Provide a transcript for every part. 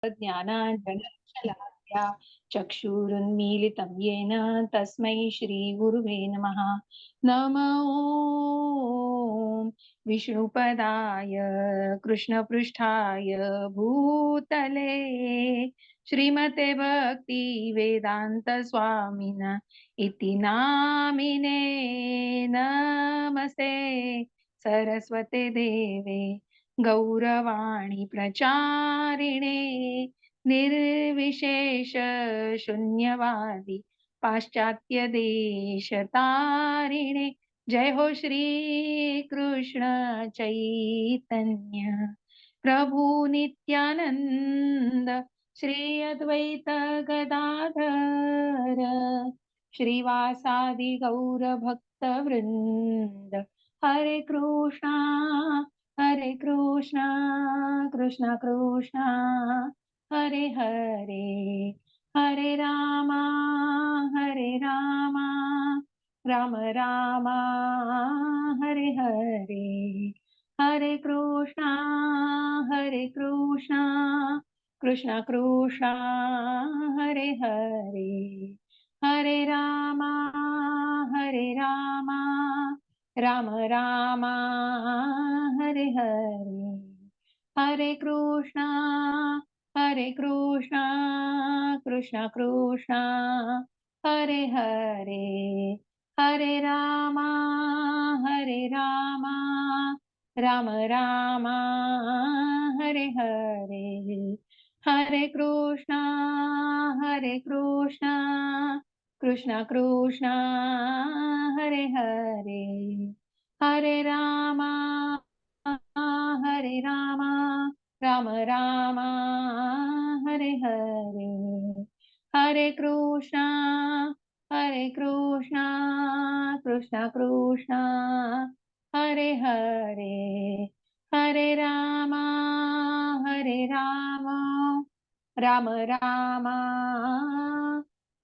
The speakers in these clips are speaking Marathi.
ज्ञानाञ्जनशलाकया चक्षुरुन्मीलितं येन तस्मै श्रीगुरुवे नमः। ॐ विष्णुपदाय कृष्णपृष्ठाय भूतले श्रीमते भक्तिवेदान्तस्वामिन इति नामिने नमस्ते सरस्वते देवे गौरवाणी प्रचारिणे निर्विशेष शून्यवादी पाश्चात्य देश तारिणे। जय हो श्री कृष्ण चैतन्य प्रभु नित्यानंद श्री अद्वैत गदाधर श्रीवासादि गौर भक्त वृंद। हरे कृष्णा कृष्णा कृष्णा हरे हरे, हरे रामा राम रामा हरे हरे, हरे कृष्णा कृष्णा कृष्णा हरे हरे, हरे रामा राम रामा हरे हरे, हरे कृष्णा कृष्णा कृष्णा हरे हरे, हरे रामा राम रामा हरे हरे, हरे कृष्णा कृष्णा कृष्णा हरे हरे, हरे रामा राम रामा हरे हरे, हरे कृष्णा कृष्णा कृष्णा हरे हरे, हरे रामा राम रामा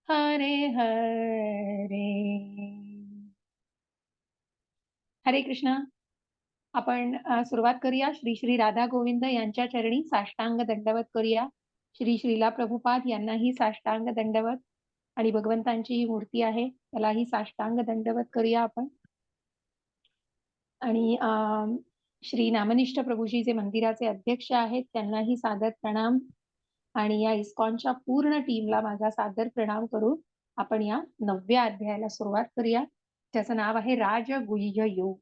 हरे हरे। हरे कृष्ण। आपण सुरुवात करूया। श्री श्री राधा गोविंद यांच्या चरणी साष्टांग दंडवत करूया। श्री श्रीला प्रभुपाद यांनाही साष्टांग दंडवत आणि भगवंतांची ही मूर्ती आहे त्यालाही साष्टांग दंडवत करूया आपण। आणि श्री नामनिष्ठ प्रभूजी जे मंदिराचे अध्यक्ष आहेत त्यांनाही सादर प्रणाम आणि या इस्कॉनच्या पूर्ण टीमला माझा सादर प्रणाम करून आपण या 9व्या अध्यायाला सुरुवात करूया ज्याचं नाव आहे राजगुह्य योग।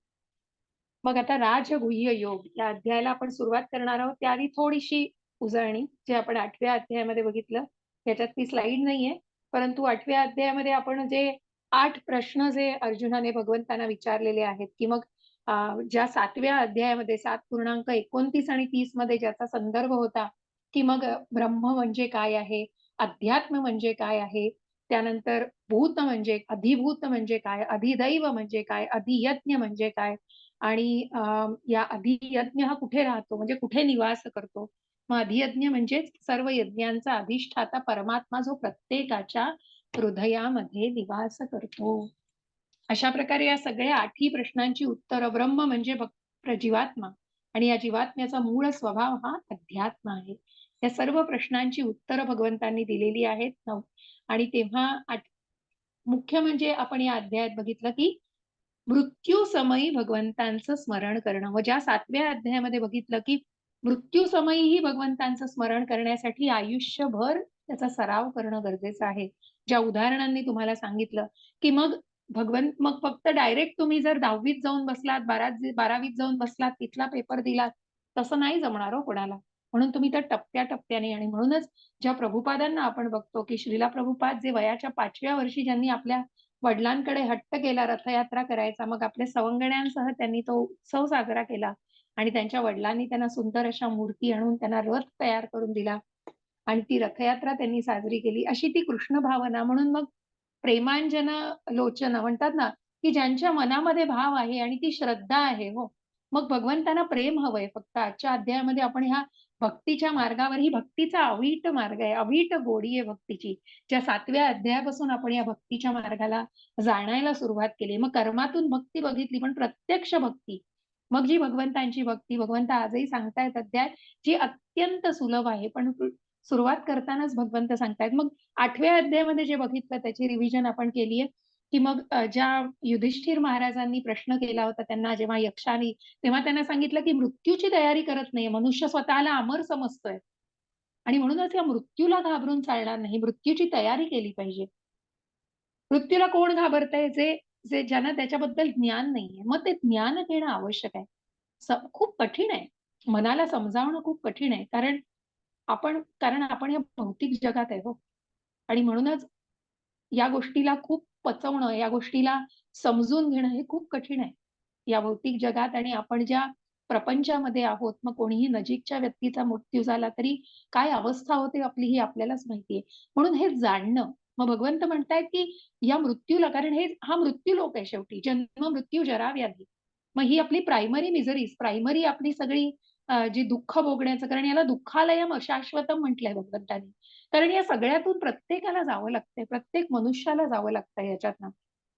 मग आता राजगुह्य योग या अध्यायाला आपण सुरुवात करणार आहोत त्याआधी थोडीशी उजळणी जे आपण 8व्या अध्यायामध्ये बघितलं त्याच्यात ती स्लाइड नाहीये परंतु 8व्या अध्यायामध्ये आपण जे 8 प्रश्न जे अर्जुनाने भगवंतांना विचारलेले आहेत की मग ज्या 7व्या अध्यायामध्ये 7.29 आणि 30 मध्ये ज्याचा संदर्भ होता की मग ब्रह्म म्हणजे काय आहे, अध्यात्म म्हणजे काय आहे, त्यानंतर भूत म्हणजे अधिभूत म्हणजे काय, अधिदैव म्हणजे काय, अधियज्ञ म्हणजे काय आणि या अधियज्ञ हा कुठे राहतो म्हणजे कुठे निवास करतो। मग अधियज्ञ म्हणजे सर्व यज्ञांचा अधिष्ठाता परमात्मा जो प्रत्येकाच्या हृदयामध्ये निवास करतो। अशा प्रकारे या सगळ्या 8ही प्रश्नांची उत्तर ब्रह्म म्हणजे जीवात्मा आणि या जीवात्म्याचा मूळ स्वभाव हा अध्यात्म आहे। या सर्व प्रश्नांची उत्तर भगवंतांनी दिलेली आहेत आणि तेव्हा मुख्य म्हणजे आपण या अध्यायात बघितलं की मृत्यू समयी भगवंतांचं स्मरण करणं व ज्या 7व्या अध्यायामध्ये बघितलं की मृत्यू समयीही भगवंतांचं स्मरण करण्यासाठी आयुष्यभर त्याचा सराव करणं गरजेचं आहे। ज्या उदाहरणांनी तुम्हाला सांगितलं की मग मग फक्त डायरेक्ट तुम्ही जर 10वीत जाऊन बसलात 12वीत जाऊन बसलात तिथला पेपर दिलात तसं नाही जमणार हो कोणाला। म्हणून तुम्ही त्या टप्प्याटप्प्याने आणि म्हणूनच ज्या प्रभुपादांना आपण बघतो की श्रीला प्रभुपाद जे वयाच्या 5व्या वर्षी ज्यांनी आपल्या वडिलांकडे हट्ट केला रथयात्रा करायचा मग आपल्या सवंगड्यांसह त्यांनी तो उत्सव साजरा केला आणि त्यांच्या वडिलांनी त्यांना सुंदर अशा मूर्ती आणून त्यांना रथ तयार करून दिला आणि ती रथयात्रा त्यांनी साजरी केली अशी ती कृष्ण भावना। म्हणून मग प्रेमांजन लोचन म्हणतात ना की ज्यांच्या मनामध्ये भाव आहे आणि ती श्रद्धा आहे हो मग भगवंतांना प्रेम हवंय। फक्त आजच्या अध्यायामध्ये आपण ह्या भक्तीच्या मार्गावर ही भक्तीचा अवीट मार्ग आहे, अवीट गोडी आहे भक्तीची। ज्या 7व्या अध्यायापासून आपण या भक्तीच्या मार्गाला जाणायला सुरुवात केली मग कर्मातून भक्ती बघितली पण प्रत्यक्ष भक्ती मग जी भगवंतांची भक्ती भगवंत आजही सांगतायत अध्याय जी अत्यंत सुलभ आहे पण सुरुवात करतानाच भगवंत सांगतायत. मग 8व्या अध्यायामध्ये जे बघितलं त्याची रिव्हिजन आपण केलीये, की मग ज्या युधिष्ठिर महाराजांनी प्रश्न केला होता त्यांना जेव्हा यक्षाने, तेव्हा त्यांना सांगितलं की मृत्यूची तयारी करत नाहीये. मनुष्य स्वतःला अमर समजतोय आणि म्हणूनच या मृत्यूला घाबरून चालणार नाही. मृत्यूची तयारी केली पाहिजे. मृत्यूला कोण घाबरतंय? जे जे ज्यांना त्याच्याबद्दल ज्ञान नाहीये. मग ते ज्ञान घेणं आवश्यक आहे. खूप कठीण आहे. मनाला समजावणं खूप कठीण आहे. कारण आपण या भौतिक जगात आहे हो. आणि म्हणूनच या गोष्टीला खूप पचवणं, या गोष्टीला समजून घेणं हे खूप कठीण आहे. या भौतिक जगात आणि आपण ज्या प्रपंचामध्ये आहोत, मग कोणीही नजीकच्या व्यक्तीचा मृत्यू झाला तरी काय अवस्था होते आपली ही आपल्यालाच माहिती आहे. म्हणून हे जाणणं. मग भगवंत म्हणतायत, की या मृत्यूला कारण हा मृत्यूलोक आहे शेवटी. जन्म, मृत्यू, जरा, व्याधी. मग ही आपली प्रायमरी मिझरीज, प्रायमरी आपली सगळी जी दुःख भोगण्याचं कारण याला दुःखालयम अशाश्वतम म्हटलंय भगवंतांनी. कारण या सगळ्यातून प्रत्येकाला जावं लागतंय. प्रत्येक मनुष्याला जावं लागतंय याच्यातनं.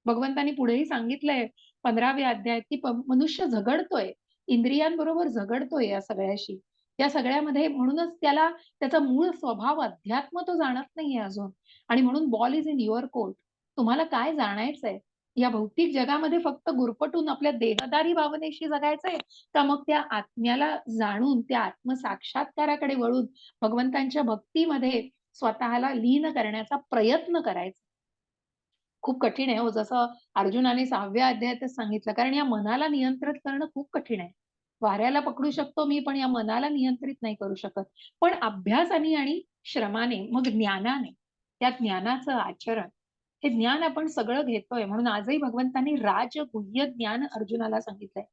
भगवंतांनी पुढेही सांगितलंय 15व्या अध्यायात, की मनुष्य झगडतोय. इंद्रियांबरोबर झगडतोय या सगळ्याशी. या सगळ्यामध्ये म्हणूनच त्याचा मूळ स्वभाव अध्यात्म तो जाणत नाहीये अजून. आणि म्हणून ball is in your court. तुम्हाला काय जाणायचंय? या भौतिक जगामध्ये फक्त गुरफटून आपल्या देहदारी भावनेशी जगायचंय का मग त्या आत्म्याला जाणून त्या आत्मसाक्षात्काराकडे वळून भगवंतांच्या भक्तीमध्ये स्वतःला लीन करण्याचा प्रयत्न करायचा. खूप कठीण आहे हो. जसं अर्जुनाने 6व्या अध्यायातच सांगितलं. कारण या मनाला नियंत्रित करणं खूप कठीण आहे. वाऱ्याला पकडू शकतो मी, पण या मनाला नियंत्रित नाही करू शकत. पण अभ्यासाने आणि श्रमाने, मग ज्ञानाने, त्या ज्ञानाचं आचरण, हे ज्ञान आपण सगळं घेतोय. म्हणून आजही भगवंतांनी राजगुह्य ज्ञान अर्जुनाला सांगितलंय.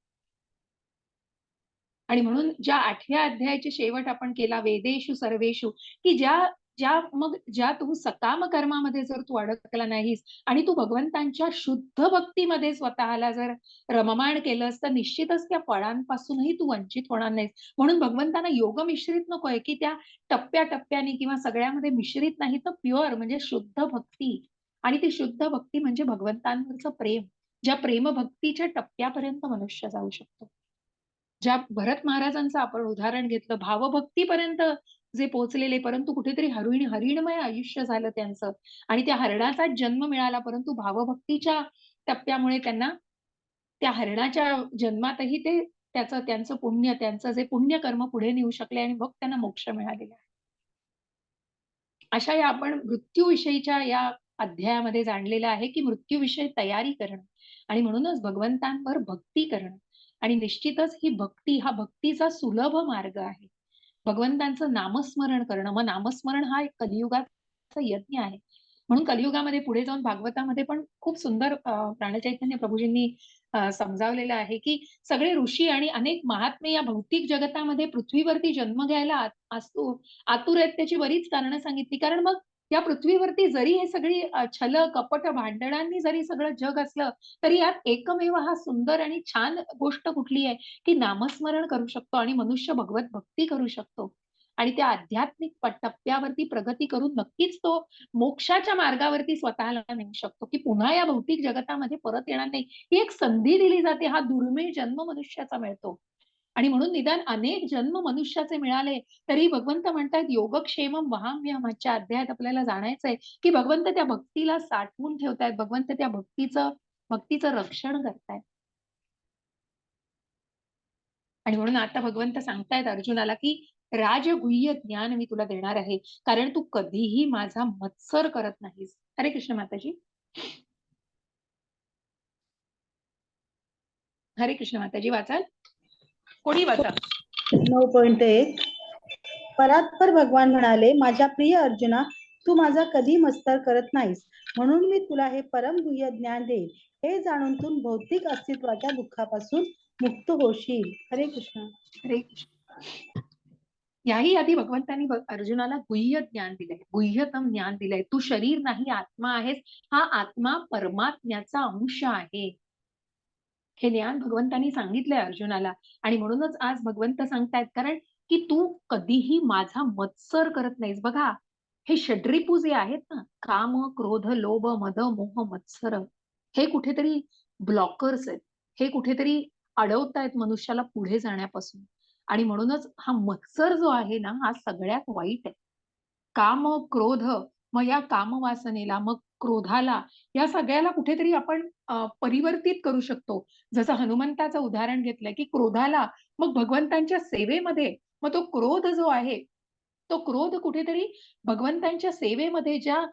आणि म्हणून ज्या 8व्या अध्यायाची शेवट आपण केला वेदेषु सर्वेषु, की ज्या तू सकाम कर्मामध्ये जर तू अडकला नाहीस आणि तू भगवंतांच्या शुद्ध भक्तीमध्ये स्वतःला जर रममाण केलंस, तर निश्चितच त्या फळांपासूनही तू वंचित होणार नाहीस. म्हणून भगवंतांना योग मिश्रित नकोय, की त्या टप्प्या-टप्प्याने किंवा सगळ्यामध्ये मिश्रित नाही, तर प्युअर म्हणजे शुद्ध भक्ती. आणि ती शुद्ध भक्ती म्हणजे भगवंतांवरचं प्रेम. ज्या प्रेमभक्तीच्या टप्प्यापर्यंत मनुष्य जाऊ शकतो. ज्या भरत महाराजांचं आपण उदाहरण घेतलं, भावभक्तीपर्यंत जे पोहोचलेले, परंतु कुठेतरी हरिणमय आयुष्य झालं त्यांचं आणि त्या हरणाचाच जन्म मिळाला, परंतु भावभक्तीच्या टप्प्यामुळे त्यांना त्या हरणाच्या जन्मातही त्यांचं पुण्य, त्यांचं जे पुण्यकर्म पुढे नेऊ शकले आणि मग त्यांना मोक्ष मिळालेला आहे. अशा या आपण मृत्यूविषयीच्या या अध्यायामध्ये जाणलेलं आहे, की मृत्यूविषयी तयारी करणं आणि म्हणूनच भगवंतांवर भक्ती करणं आणि निश्चितच हा भक्तीचा सुलभ मार्ग आहे. भगवंतांचं नामस्मरण करणं. मग नामस्मरण हा एक कलियुगाचा यज्ञ आहे. म्हणून कलियुगामध्ये पुढे जाऊन भागवतामध्ये पण खूप सुंदर प्राणचैतन्य प्रभूजींनी समजावलेलं आहे, की सगळे ऋषी आणि अनेक महात्मे या भौतिक जगतामध्ये पृथ्वीवरती जन्म घ्यायला आतुर आहेत. त्याची बरीच कारणं सांगितली. कारण मग या पृथ्वीवरती जरी हे सगळी छल, कपट, भांडणांनी जरी सगळं जग असलं, तरी यात एकमेव हा सुंदर आणि छान गोष्ट कुठली आहे, की नामस्मरण करू शकतो आणि मनुष्य भगवत भक्ती करू शकतो. आणि त्या आध्यात्मिक टप्प्यावरती प्रगती करून नक्कीच तो मोक्षाच्या मार्गावरती स्वतःला नेऊ शकतो, की पुन्हा या भौतिक जगतामध्ये परत येणार नाही. ही एक संधी दिली जाते. हा दुर्मिळ जन्म मनुष्याचा मिळतो. आणि म्हणून निदान अनेक जन्म मनुष्याचे मिळाले तरी भगवंत म्हणतात योगक्षेमम वहाम्यहम. आजच्या अध्यायात आपल्याला जाणायचंय, की भगवंत त्या भक्तीला साठवून ठेवतायत. भगवंत त्या भक्तीचं रक्षण करतायत. आणि म्हणून आता भगवंत सांगतायत अर्जुनाला, की राजगुह्य ज्ञान मी तुला देणार आहे. कारण तू कधीही माझा मत्सर करत नाहीस. हरे कृष्ण माताजी. हरे कृष्ण माताजी. वाचाल? कोणी वाचा? 9.1 परात्पर भगवान म्हणाले, माझ्या प्रिय अर्जुना, तू माझा कधी मत्सर करत नाहीस, म्हणून मी तुला हे परमगुह्य ज्ञान देईन. हे जाणून तू भौतिक अस्तित्वाच्या दुःखापासून मुक्त होशील. हरे कृष्ण. हरे कृष्ण. याही आधी भगवंतांनी अर्जुनाला गुह्य ज्ञान दिलंय, गुह्यतम ज्ञान दिलंय. तू शरीर नाही, आत्मा आहेस. हा आत्मा परमात्म्याचा अंश आहे. हे ज्ञान भगवंतांनी सांगितलंय अर्जुनाला. आणि म्हणूनच आज भगवंत सांगतायत, कारण की तू कधीही माझा मत्सर करत नाहीस. बघा, हे षड्रिपू जे आहेत ना, काम, क्रोध, लोभ, मद, मोह, मत्सर, हे कुठेतरी ब्लॉकर्स आहेत. हे कुठेतरी अडवतायत मनुष्याला पुढे जाण्यापासून. आणि म्हणूनच हा मत्सर जो आहे ना, हा सगळ्यात वाईट आहे. काम, क्रोध, मग या कामवासनेला, मग क्रोधाला, या सगळ्याला कुठेतरी आपण परिवर्तित करू शकतो. जसं हनुमंताचं उदाहरण घेतलंय, की क्रोधाला मग भगवंतांच्या सेवेमध्ये, मग तो क्रोध जो आहे, तो क्रोध कुठेतरी भगवंतांच्या सेवेमध्ये ज्या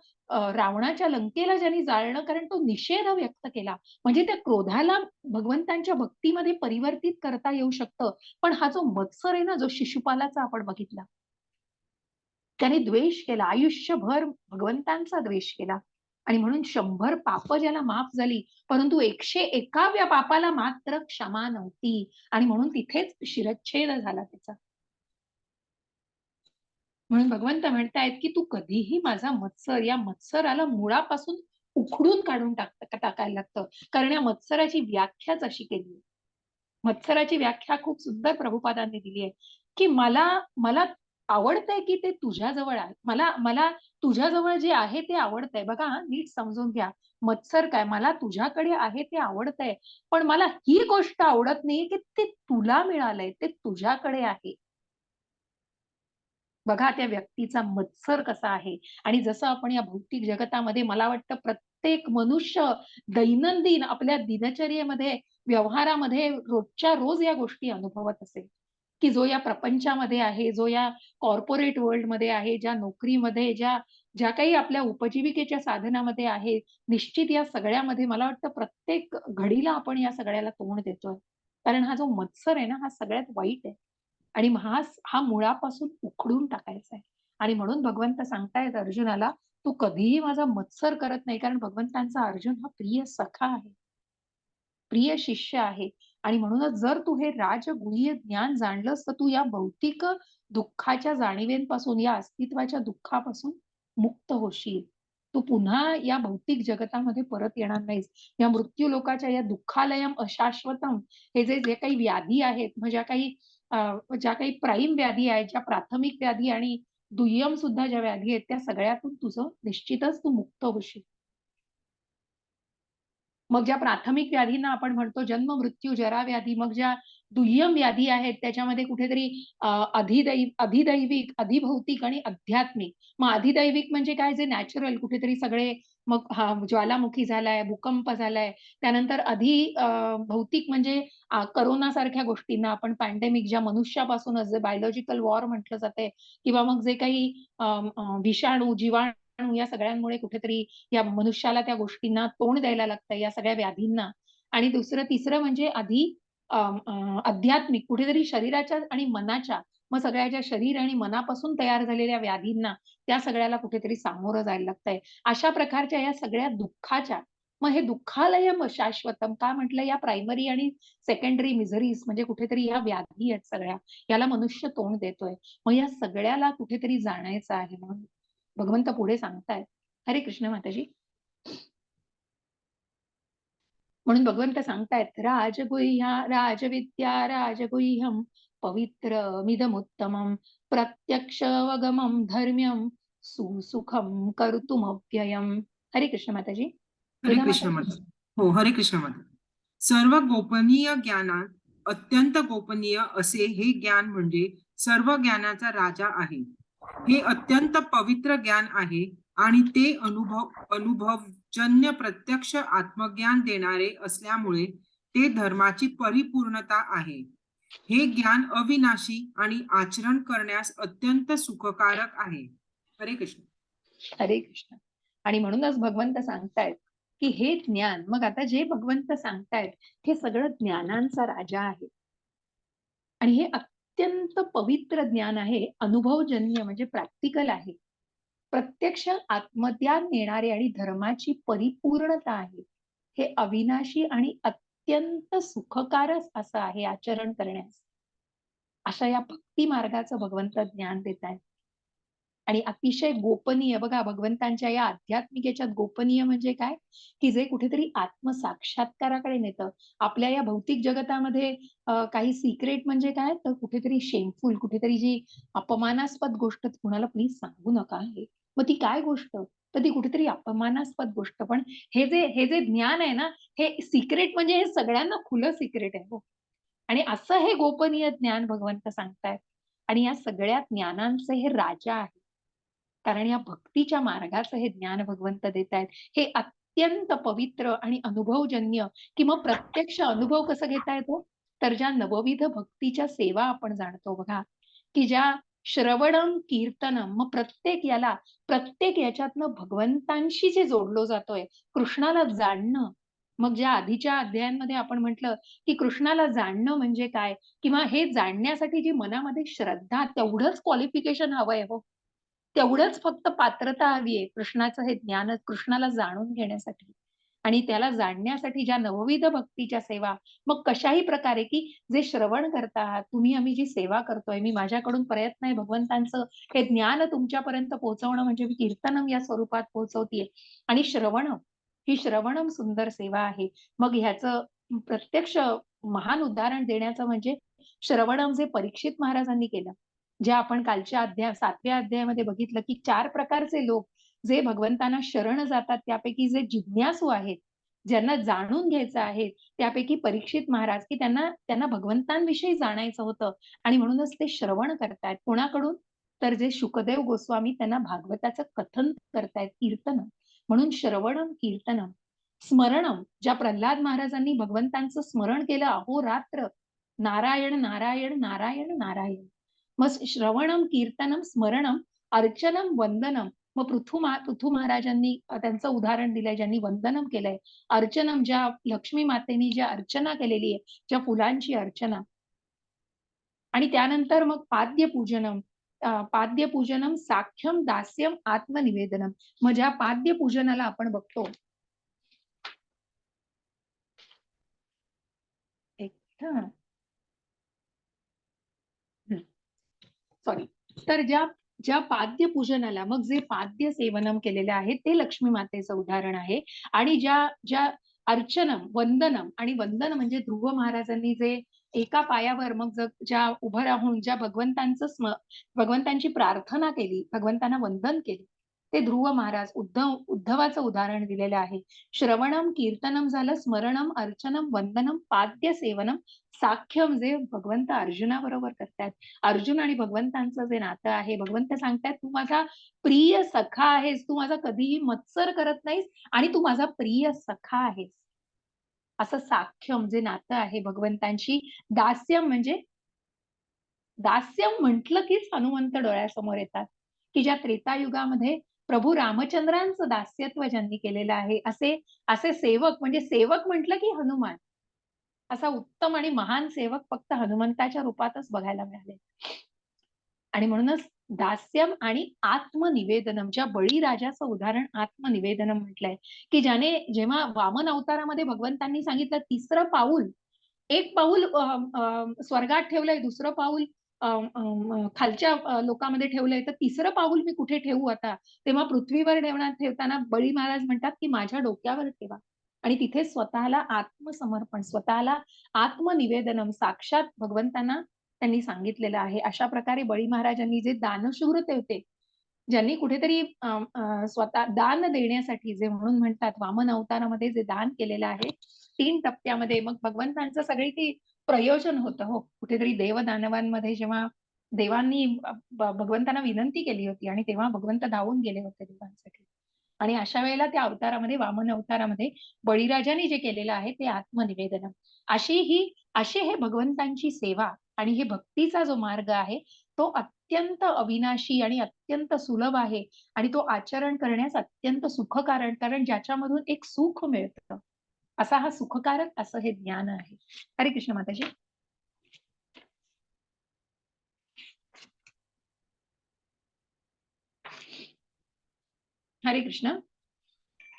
रावणाच्या लंकेला ज्यांनी जाळलं, कारण तो निषेध व्यक्त केला. म्हणजे त्या क्रोधाला भगवंतांच्या भक्तीमध्ये परिवर्तित करता येऊ शकतं. पण हा जो मत्सर आहे ना, जो शिशुपालाचा आपण बघितला, त्याने द्वेष केला, आयुष्यभर भगवंतांचा द्वेष केला. आणि म्हणून 100 पाप ज्याला माफ झाली, परंतु 101व्या पापाला मात्र क्षमा नव्हती. आणि म्हणून तिथेच शिरच्छेद झाला त्याचा. म्हणून भगवंत म्हणतायत, की तू कधीही माझा मत्सर, या मत्सराला मुळापासून उखडून काढून टाकायला लागतं. कारण या मत्सराची व्याख्याच अशी केली आहे. मत्सराची व्याख्या खूप सुंदर प्रभुपादांनी दिली आहे, की मला मला आवडतंय, की ते तुझ्याजवळ आहे. मला मला तुझ्याजवळ जे आहे ते आवडतंय. बघा हां, नीट समजून घ्या. मत्सर काय, मला तुझ्याकडे आहे ते आवडतंय. पण मला ही गोष्ट आवडत नाही, की ते तुला मिळालंय, ते तुझ्याकडे आहे. बघा त्या व्यक्तीचा मत्सर कसा आहे. आणि जसं आपण या भौतिक जगतामध्ये, मला वाटतं प्रत्येक मनुष्य दैनंदिन आपल्या दिनचर्येमध्ये, व्यवहारामध्ये रोजच्या रोज या गोष्टी अनुभवत असेल, की जो या प्रपंचामध्ये आहे, जो या कॉर्पोरेट वर्ल्डमध्ये आहे, ज्या नोकरीमध्ये, ज्या ज्या काही आपल्या उपजीविकेच्या साधनामध्ये आहे, निश्चित या सगळ्यामध्ये मला वाटतं प्रत्येक घडीला आपण या सगळ्याला तोंड देतोय. कारण हा जो मत्सर आहे ना, हा सगळ्यात वाईट आहे. आणि हा मुळापासून उखडून टाकायचा आहे. आणि म्हणून भगवंत सांगतायत अर्जुनाला, तू कधीही माझा मत्सर करत नाही. कारण भगवंतांचा अर्जुन हा प्रिय सखा आहे, प्रिय शिष्य आहे. आणि म्हणूनच जर तू हे राजगुह्य ज्ञान जाणलंस, तर तू या भौतिक दुःखाच्या जाणीवेपासून, या अस्तित्वाच्या दुःखापासून मुक्त होशील. तू पुन्हा या भौतिक जगतामध्ये परत येणार नाहीस. या मृत्यू लोकाच्या या दुःखालयम अशाश्वतम, हे जे जे काही व्याधी आहेत, म्हणजे ज्या काही प्राईम व्याधी आहेत, ज्या प्राथमिक व्याधी आणि दुय्यम सुद्धा ज्या व्याधी आहेत, त्या सगळ्यातून तुझं निश्चितच तू मुक्त होशील. मग ज्या प्राथमिक व्याधींना आपण म्हणतो जन्म, मृत्यू, जरा व्याधी, मग ज्या दुय्यम व्याधी आहेत त्याच्यामध्ये कुठेतरी अधिदैविक, अधिभौतिक आणि आध्यात्मिक. मग अधिदैविक म्हणजे काय, जे नॅचरल कुठेतरी सगळे, मग हा ज्वालामुखी झालाय, भूकंप झालाय. त्यानंतर भौतिक म्हणजे करोना सारख्या गोष्टींना आपण पॅन्डेमिक, ज्या मनुष्यापासूनच जे बायोलॉजिकल वॉर म्हटलं जाते, किंवा मग जे काही विषाणू, जीवाणू, या सगळ्यांमुळे कुठेतरी या मनुष्याला त्या गोष्टींना तोंड द्यायला लागतं, या सगळ्या व्याधींना. आणि तिसरं म्हणजे आध्यात्मिक, कुठेतरी शरीराच्या आणि मनाच्या, मग सगळ्या ज्या शरीर आणि मनापासून तयार झालेल्या व्याधींना, त्या सगळ्याला कुठेतरी सामोरं जायला लागतंय. अशा प्रकारच्या या सगळ्या दुःखाच्या, मग हे दुःखालयम शाश्वतम का म्हटलं, या प्रायमरी आणि सेकंडरी मिझरीज, म्हणजे कुठेतरी या व्याधी आहेत सगळ्या, याला मनुष्य तोंड देतोय. मग या सगळ्याला कुठेतरी जाणायचं आहे. म्हणून भगवंत पुढे सांगतायत. हरे कृष्ण माताजी. म्हणून भगवंत सांगतायत, राजविद्या राजगुह्यम पवित्रमिदमुत्तमं प्रत्यक्षवगमं धर्म्यं सुसुखं कर्तुमव्ययम्. हरे कृष्ण माताजी. हरे सुधा कृष्ण माताजी. माता. हो, हरे कृष्ण माता. सर्व गोपनीय ज्ञानात अत्यंत गोपनीय असे हे ज्ञान म्हणजे सर्व ज्ञानाचा राजा आहे. हे अत्यंत पवित्र ज्ञान आहे आणि ते अनुभवजन्य प्रत्यक्ष आत्मज्ञान देणारे असल्यामुळे ते धर्माची परिपूर्णता आहे. हे ज्ञान अविनाशी आणि आचरण करण्यास अत्यंत सुखकारक आहे. हरे कृष्ण. हरे कृष्ण. आणि म्हणूनच भगवंत सांगतायत, की हे ज्ञान, मग आता जे भगवंत सांगतायत, हे सगळं ज्ञानांचा राजा आहे. आणि हे अत्यंत पवित्र ज्ञान आहे, अनुभवजन्य म्हणजे प्रॅक्टिकल आहे, प्रत्यक्ष आत्मज्ञान देणारे आणि धर्माची परिपूर्णता आहे. हे अविनाशी आणि अत्यंत सुखकारक असं आहे आचरण करण्यास. अशा या भक्ती मार्गाचं भगवंत ज्ञान देत आहेत. आणि अतिशय गोपनीय, बघा भगवंतांच्या या आध्यात्मिक याच्यात गोपनीय म्हणजे काय, की जे कुठेतरी आत्मसाक्षात्काराकडे नेतं. आपल्या या भौतिक जगतामध्ये काही सिक्रेट म्हणजे काय, तर कुठेतरी शेमफुल, कुठेतरी जी अपमानास्पद गोष्ट, कुणाला प्लीज सांगू नका हे, मग ती काय गोष्ट, तर ती कुठेतरी अपमानास्पद गोष्ट. पण हे जे ज्ञान आहे ना, हे सिक्रेट म्हणजे हे सगळ्यांना खुलं सिक्रेट आहे हो. आणि असं हे गोपनीय ज्ञान भगवंत सांगतायत. आणि या सगळ्या ज्ञानांचे हे राजा आहे. कारण या भक्तीच्या मार्गाचं हे ज्ञान भगवंत देत आहेत. हे अत्यंत पवित्र आणि अनुभवजन्य किंवा प्रत्यक्ष अनुभव कसं घेता येतो? तर ज्या नवविध भक्तीच्या सेवा आपण जाणतो बघा, की ज्या श्रवणम, कीर्तनम, मग प्रत्येक याच्यातनं भगवंतांशी जे जोडलो जातोय, कृष्णाला जाणणं. मग ज्या आधीच्या अध्यायांमध्ये आपण म्हटलं, की कृष्णाला जाणणं म्हणजे काय? किंवा हे जाणण्यासाठी जी मनामध्ये श्रद्धा, तेवढंच क्वालिफिकेशन हवंय हो. तेवढंच फक्त पात्रता हवी आहे कृष्णाचं हे ज्ञान कृष्णाला जाणून घेण्यासाठी. आणि त्याला जाणण्यासाठी ज्या नवविध भक्तीच्या सेवा, मग कशाही प्रकारे, की जे श्रवण करता तुम्ही, आम्ही जी सेवा करतोय, मी माझ्याकडून प्रयत्न आहे भगवंतांचं हे ज्ञान तुमच्यापर्यंत पोहोचवणं, म्हणजे मी कीर्तनम या स्वरूपात पोहोचवतीये. आणि ही श्रवणम सुंदर सेवा आहे. मग ह्याचं प्रत्यक्ष महान उदाहरण देण्याचं म्हणजे श्रवणम जे परीक्षित महाराजांनी केलं. जे आपण कालच्या 7व्या अध्यायामध्ये बघितलं, की 4 प्रकारचे लोक जे भगवंतांना शरण जातात, त्यापैकी जे जिज्ञासू आहेत, ज्यांना जाणून घ्यायचं आहे, त्यापैकी परीक्षित महाराज, की त्यांना भगवंतांविषयी जाणायचं होतं आणि म्हणूनच ते श्रवण करतायत. कोणाकडून? तर जे शुकदेव गोस्वामी त्यांना भागवताचं कथन करतायत, कीर्तन. म्हणून श्रवणम, कीर्तनम. स्मरणम, ज्या प्रल्हाद महाराजांनी भगवंतांचं स्मरण केलं अहोरात्र, नारायण, नारायण, नारायण, नारायण. मग श्रवणम, कीर्तनम, स्मरणम, अर्चनम, वंदनम. मग पृथू महाराजांनी त्यांचं उदाहरण दिलंय, ज्यांनी वंदनम केलंय. अर्चनम, ज्या लक्ष्मी मातेनी ज्या अर्चना केलेली आहे, ज्या फुलांची अर्चना. आणि त्यानंतर मग पाद्यपूजनम, साख्यम, दास्यम, आत्मनिवेदनम. मग ज्या पाद्यपूजनाला आपण बघतो, सॉरी, तर ज्या पाद्य पूजनाला, मग जे पाद्य सेवनम केलेलं आहे ते लक्ष्मी मातेचं उदाहरण आहे. आणि ज्या अर्चनम, वंदनम, आणि वंदन म्हणजे ध्रुव महाराजांनी जे एका पायावर मग ज्या उभं राहून ज्या भगवंतांची प्रार्थना केली, भगवंतांना वंदन केले, ते ध्रुव महाराज, उद्धवाचं उदाहरण दिलेलं आहे. श्रवणम, कीर्तनम झालं, स्मरणम, अर्चनम, वंदनम, पाद्य सेवनम, साख्यम जे भगवंत अर्जुनाबरोबर करतात. अर्जुन आणि भगवंतांचं जे नातं आहे, भगवंत सांगतात, तू माझा प्रिय सखा आहेस, तू माझा कधीही मत्सर करत नाहीस आणि तू माझा प्रिय सखा आहेस. असं साख्यम जे नातं आहे भगवंतांशी. दास्यम म्हटलं कीच हनुमंत डोळ्यासमोर येतात, की ज्या त्रेतायुगामध्ये प्रभू रामचंद्रांचं दास्यत्व ज्यांनी केलेलं आहे, असे सेवक, म्हणजे सेवक म्हटलं की हनुमान. असा उत्तम आणि महान सेवक फक्त हनुमंताच्या रूपातच बघायला मिळाले. आणि म्हणूनच दास्यम आणि आत्मनिवेदनम, ज्या बळीराजाचं उदाहरण आत्मनिवेदनम म्हटलंय, की जेव्हा वामन अवतारामध्ये भगवंतांनी सांगितलं, तिसरं पाऊल, एक पाऊल स्वर्गात ठेवलंय, दुसरं पाऊल खालच्या लोकांमध्ये ठेवलंय, तर तिसरं पाऊल मी कुठे ठेवू आता? तेव्हा पृथ्वीवर ठेवताना बळी महाराज म्हणतात, की माझ्या डोक्यावर ठेवा. आणि तिथे स्वतःला आत्मसमर्पण, स्वतःला आत्मनिवेदनम, साक्षात भगवंतांना त्यांनी सांगितलेलं आहे. अशा प्रकारे बळी महाराजांनी जे दानशूर होते, ज्यांनी कुठेतरी स्वतः दान देण्यासाठी, जे म्हणून म्हणतात वामन अवतारामध्ये जे दान केलेलं आहे 3 टप्प्यामध्ये, मग भगवंतांचं सगळी ती प्रयोजन होतं हो. कुठेतरी देवदानवांमध्ये जेव्हा देवांनी भगवंतांना विनंती केली होती आणि तेव्हा भगवंत धावून गेले होते देवांसाठी. आणि अशा वेळेला त्या अवतारामध्ये, वामन अवतारामध्ये बळीराजाने जे केलेलं आहे ते आत्मनिवेदन. अशी हे भगवंतांची सेवा आणि हे भक्तीचा जो मार्ग आहे, तो अत्यंत अविनाशी आणि अत्यंत सुलभ आहे. आणि तो आचरण करण्यास अत्यंत सुखकारक, कारण ज्याच्यामधून एक सुख मिळतं, असा हा सुखकारक असं हे ज्ञान आहे. हरे कृष्ण माताजी. हरे कृष्ण.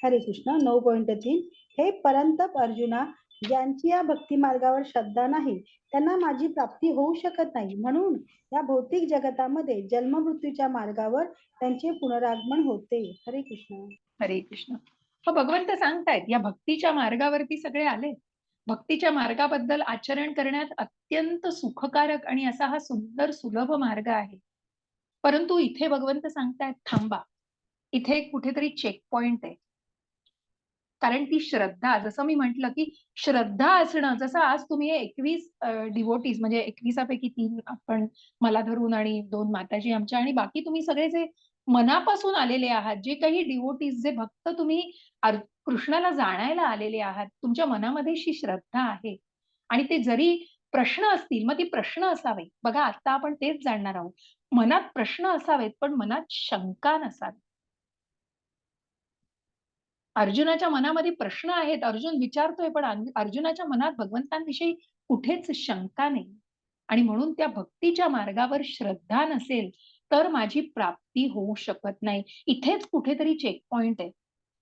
हरे कृष्ण. 9.3. हे परंतप अर्जुना, ज्यांची या भक्ती मार्गावर श्रद्धा नाही, त्यांना माझी प्राप्ती होऊ शकत नाही. म्हणून या भौतिक जगतामध्ये जन्म मृत्यूच्या मार्गावर त्यांचे पुनरागमन होते. हरे कृष्ण. हरे कृष्ण. भगवंत सांगतायत, या भक्तीच्या मार्गावरती सगळे आले. भक्तीच्या मार्गाबद्दल आचरण करण्यात अत्यंत सुखकारक आणि असा हा सुंदर सुलभ मार्ग आहे. परंतु इथे भगवंत सांगतायत, थांबा, इथे कुठेतरी चेक पॉइंट आहे. कारण ती श्रद्धा, जसं मी म्हंटल, की श्रद्धा असणं, जसं आज तुम्ही 21 डिवोटीज, म्हणजे 21 पैकी 3 आपण, मला धरून आणि 2 माताजी आमच्या, आणि बाकी तुम्ही सगळे जे मनापासून आलेले आहात, जे काही डिवोटीज, जे भक्त तुम्ही कृष्णाला जाणायला आलेले आहात, तुमच्या मनामध्ये अशी श्रद्धा आहे आणि ते जरी प्रश्न असतील, मग ती प्रश्न असावे. बघा, आता आपण तेच जाणणार आहोत. मनात प्रश्न असावेत, पण मनात शंका नसावी. अर्जुनाच्या मनामध्ये प्रश्न आहेत, अर्जुन विचारतोय, पण अर्जुनाच्या मनात भगवंतांविषयी कुठेच शंका नाही. आणि म्हणून त्या भक्तीच्या मार्गावर श्रद्धा नसेल तर माझी प्राप्ती होऊ शकत नाही. इथेच कुठेतरी चेक पॉइंट आहे.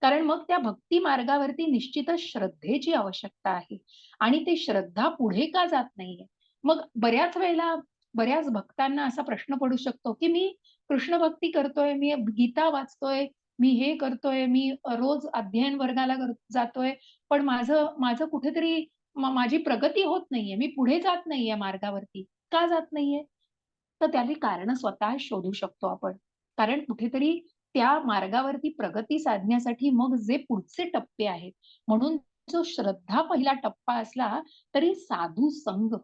कारण मग त्या भक्ती मार्गावरती निश्चितच श्रद्धेची आवश्यकता आहे आणि ते श्रद्धा पुढे का जात नाहीये. मग बऱ्याच वेळेला बऱ्याच भक्तांना असा प्रश्न पडू शकतो की मी कृष्ण भक्ती करतोय, मी गीता वाचतोय, मी हे करतोय, मी रोज अध्ययन वर्गाला जातोय, पण माझं माझं कुठेतरी माझी प्रगती होत नाहीये, मी पुढे जात नाहीये मार्गावरती. का जात नाहीये? तर त्याची कारण स्वतः शोधू शकतो आपण. कारण कुठेतरी त्या मार्गावरती प्रगती साधण्यासाठी मग जे पुढचे टप्पे आहेत, म्हणून जो श्रद्धा पहिला टप्पा असला तरी साधू संग,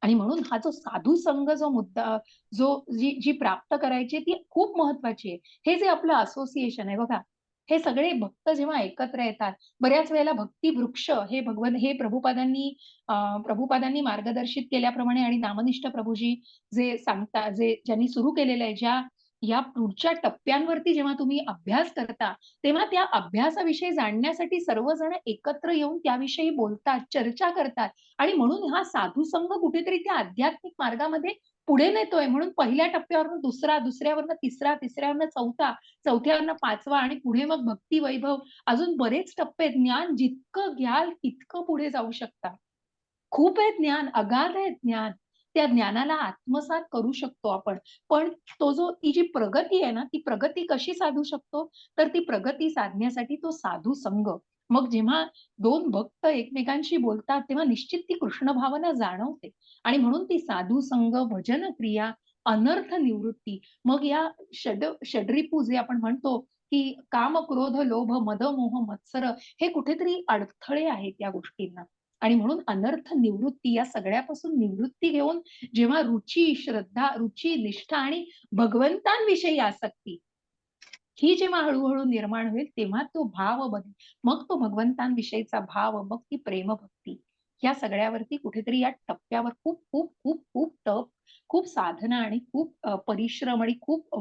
आणि म्हणून हा जो साधू संघ जो मुद्दा जी प्राप्त करायची ती खूप महत्वाची आहे. हे जे आपलं असोसिएशन आहे बघा, हे सगळे भक्त जेव्हा एकत्र येतात, बऱ्याच वेळेला भक्ती वृक्ष हे प्रभुपादांनी मार्गदर्शित केल्याप्रमाणे आणि नामनिष्ठ प्रभूजी जे सांगतात, ज्यांनी सुरू केलेलं आहे, या पुढच्या टप्प्यांवरती जेव्हा तुम्ही अभ्यास करता, तेव्हा त्या अभ्यासाविषयी जाणण्यासाठी सर्वजण एकत्र येऊन त्याविषयी बोलतात, चर्चा करतात आणि म्हणून हा साधू संघ कुठेतरी त्या आध्यात्मिक मार्गामध्ये पुढे नेतोय. म्हणून पहिल्या टप्प्यावरून दुसरा, दुसऱ्यावरनं तिसरा, तिसऱ्यावरनं चौथा, चौथ्यावरनं पाचवा आणि पुढे मग भक्ती वैभव, अजून बरेच टप्पे. ज्ञान जितकं घ्याल तितकं पुढे जाऊ शकता. खूप आहे ज्ञान, अगाध आहे ज्ञान. त्या ज्ञानाला आत्मसात करू शकतो आपण. पण ती जी प्रगती आहे ना, ती प्रगती कशी साधू शकतो? तर ती प्रगती साधण्यासाठी तो साधू संघ. मग जेव्हा दोन भक्त एकमेकांशी बोलतात, तेव्हा निश्चित ती कृष्ण भावना जाणवते आणि म्हणून ती साधू संघ, भजन क्रिया, अनर्थ निवृत्ती. मग या षड्रिपू जे आपण म्हणतो, की काम, क्रोध, लोभ, मद, मोह, मत्सर, हे कुठेतरी अडथळे आहेत या गोष्टींना. आणि म्हणून अनर्थ निवृत्ती, या सगळ्यापासून निवृत्ती घेऊन जेव्हा रुची, श्रद्धा, रुची, निष्ठा आणि भगवंतांविषयी आसक्ती ही जेव्हा हळूहळू निर्माण होईल, तेव्हा तो भाव बनेल. मग तो भगवंतांविषयीचा भाव, मग ती प्रेमभक्ती, या सगळ्यावरती कुठेतरी या टप्प्यावर खूप खूप खूप खूप तप, खूप साधना आणि खूप परिश्रम आणि खूप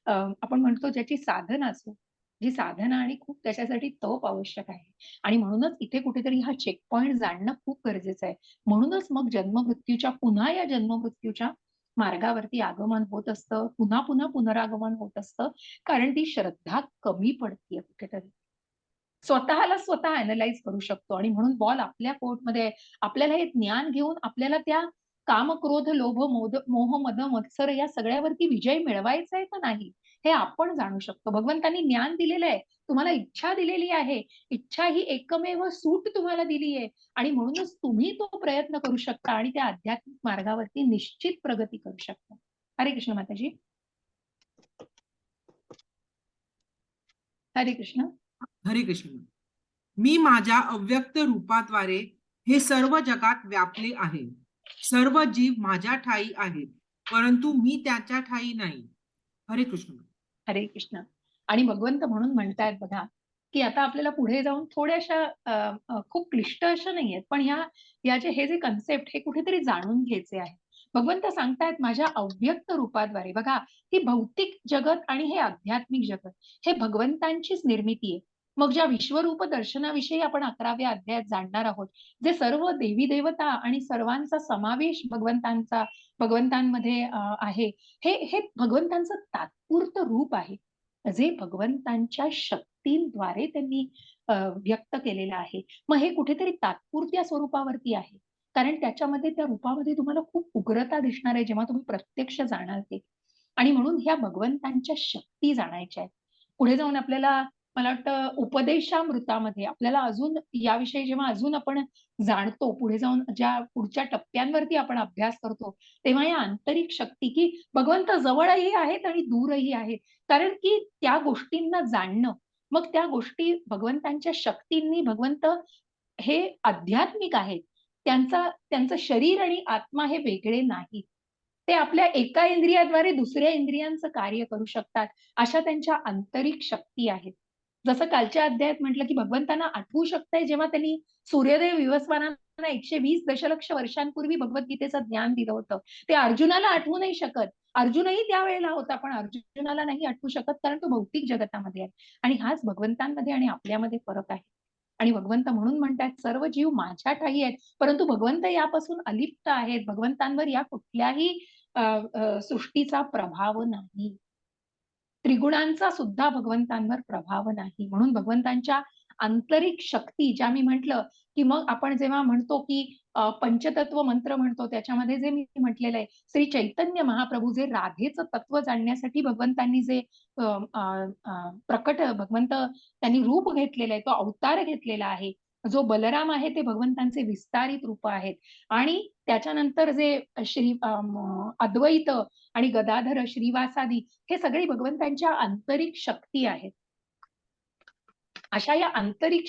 आपण म्हणतो ज्याची साधना असो, जी साधना आणि खूप त्याच्यासाठी तप आवश्यक आहे. आणि म्हणूनच इथे कुठेतरी हा चेक पॉइंट जाणणं खूप गरजेचं आहे. म्हणूनच मग पुन्हा या जन्ममृत्यूच्या मार्गावरती आगमन होत असतं, पुन्हा पुन्हा पुनरागमन होत असतं. कारण ती श्रद्धा कमी पडतीये कुठेतरी. स्वतःला स्वतः अॅनलाइज करू शकतो आणि म्हणून बॉल आपल्या कोर्टमध्ये आहे. आपल्याला हे ज्ञान घेऊन आपल्याला त्या काम, क्रोध, लोभ, मोह, मद, मत्सर या सगळ्यावरती विजय मिळवायचा आहे का नाही, हे आपण जाणू शकतो. भगवंतांनी ज्ञान दिलेलं आहे. तुम्हाला इच्छा दिलेली आहे. इच्छा ही एकमेव सूट तुम्हाला दिली आहे आणि म्हणूनच तुम्ही तो प्रयत्न करू शकता आणि त्या आध्यात्मिक मार्गावरती निश्चित प्रगती करू शकता. हरे कृष्ण माताजी. हरे कृष्ण. हरे कृष्ण. मी माझ्या अव्यक्त रूपाद्वारे हे सर्व जगात व्यापले आहे. सर्व जीव माझ्या ठायी आहेत, परंतु मी त्याच्या ठायी नाही. हरे कृष्ण. हरे कृष्ण. आणि भगवंत म्हणून म्हणतायत बघा, की आता आपल्याला पुढे जाऊन थोड्याशा खूप क्लिष्ट अशा नाहीयेत, पण हे जे कन्सेप्ट हे कुठेतरी जाणून घ्यायचे आहे. भगवंत सांगतायत माझ्या अव्यक्त रूपाद्वारे. बघा, ही भौतिक जगत आणि हे आध्यात्मिक जगत हे भगवंतांचीच निर्मिती आहे. मग ज्या विश्वरूप दर्शनाविषयी आपण 11व्या अध्यायात जाणणार आहोत, जे सर्व देवी देवता आणि सर्वांचा समावेश भगवंतांमध्ये आहे, हे भगवंतांचं तात्पुरतं रूप आहे, जे भगवंतांच्या शक्तींद्वारे त्यांनी व्यक्त केलेलं आहे. मग हे कुठेतरी तात्पुरत्या स्वरूपावरती आहे. कारण त्याच्यामध्ये, त्या रूपामध्ये तुम्हाला खूप उग्रता दिसणार आहे जेव्हा तुम्ही प्रत्यक्ष जाणार ते. आणि म्हणून ह्या भगवंतांच्या शक्ती जाणायच्या आहेत. पुढे जाऊन आपल्याला, मला वाटतं उपदेशामृतामध्ये आपल्याला अजून याविषयी जेव्हा अजून आपण जाणतो, पुढे जाऊन ज्या पुढच्या टप्प्यांवरती आपण अभ्यास करतो, तेव्हा या आंतरिक शक्ती, की भगवंत जवळही आहेत आणि दूरही आहेत. कारण की त्या गोष्टींना जाणणं, मग त्या गोष्टी भगवंतांच्या शक्तींनी, भगवंत हे आध्यात्मिक आहेत. त्यांचं शरीर आणि आत्मा हे वेगळे नाहीत. ते आपल्या एका इंद्रियाद्वारे दुसऱ्या इंद्रियांचं कार्य करू शकतात. अशा त्यांच्या आंतरिक शक्ती आहेत. जसं कालच्या अध्यायात म्हटलं की भगवंतांना आठवू शकतंय जेव्हा त्यांनी सूर्यदेव विवस्वानांना 120 दशलक्ष वर्षांपूर्वी भगवद्गीतेचं ज्ञान दिलं होतं. ते अर्जुनाला आठवू नाही शकत. अर्जुनही त्यावेळेला होता, पण अर्जुनाला नाही आठवू शकत कारण तो भौतिक जगतामध्ये आहे. आणि हाच भगवंतांमध्ये आणि आपल्यामध्ये फरक आहे. आणि भगवंत म्हणून म्हणतात सर्व जीव माझ्या ठायी आहेत, परंतु भगवंत यापासून अलिप्त आहेत. भगवंतांवर या कुठल्याही सृष्टीचा प्रभाव नाही. त्रिगुणांचा सुद्धा भगवंतांवर प्रभाव नाही. म्हणून भगवंतांच्या आंतरिक शक्ती ज्या मी म्हटलं की मग आपण जेव्हा म्हणतो की पंचतत्व मंत्र म्हणतो त्याच्यामध्ये जे मी म्हटलेलं आहे श्री चैतन्य महाप्रभू जे राधेचं तत्व जाणण्यासाठी भगवंतांनी जे प्रकट भगवंत त्यांनी रूप घेतलेलं आहे, तो अवतार घेतलेला आहे. जो बलराम आहे ते भगवंतांचे विस्तारित रूप आहेत. आणि त्याच्यानंतर जे श्री अद्वैत आणि गदाधर श्रीवासादी हे सगळे भगवंतांच्या आंतरिक शक्ती आहेत. अशा या आंतरिक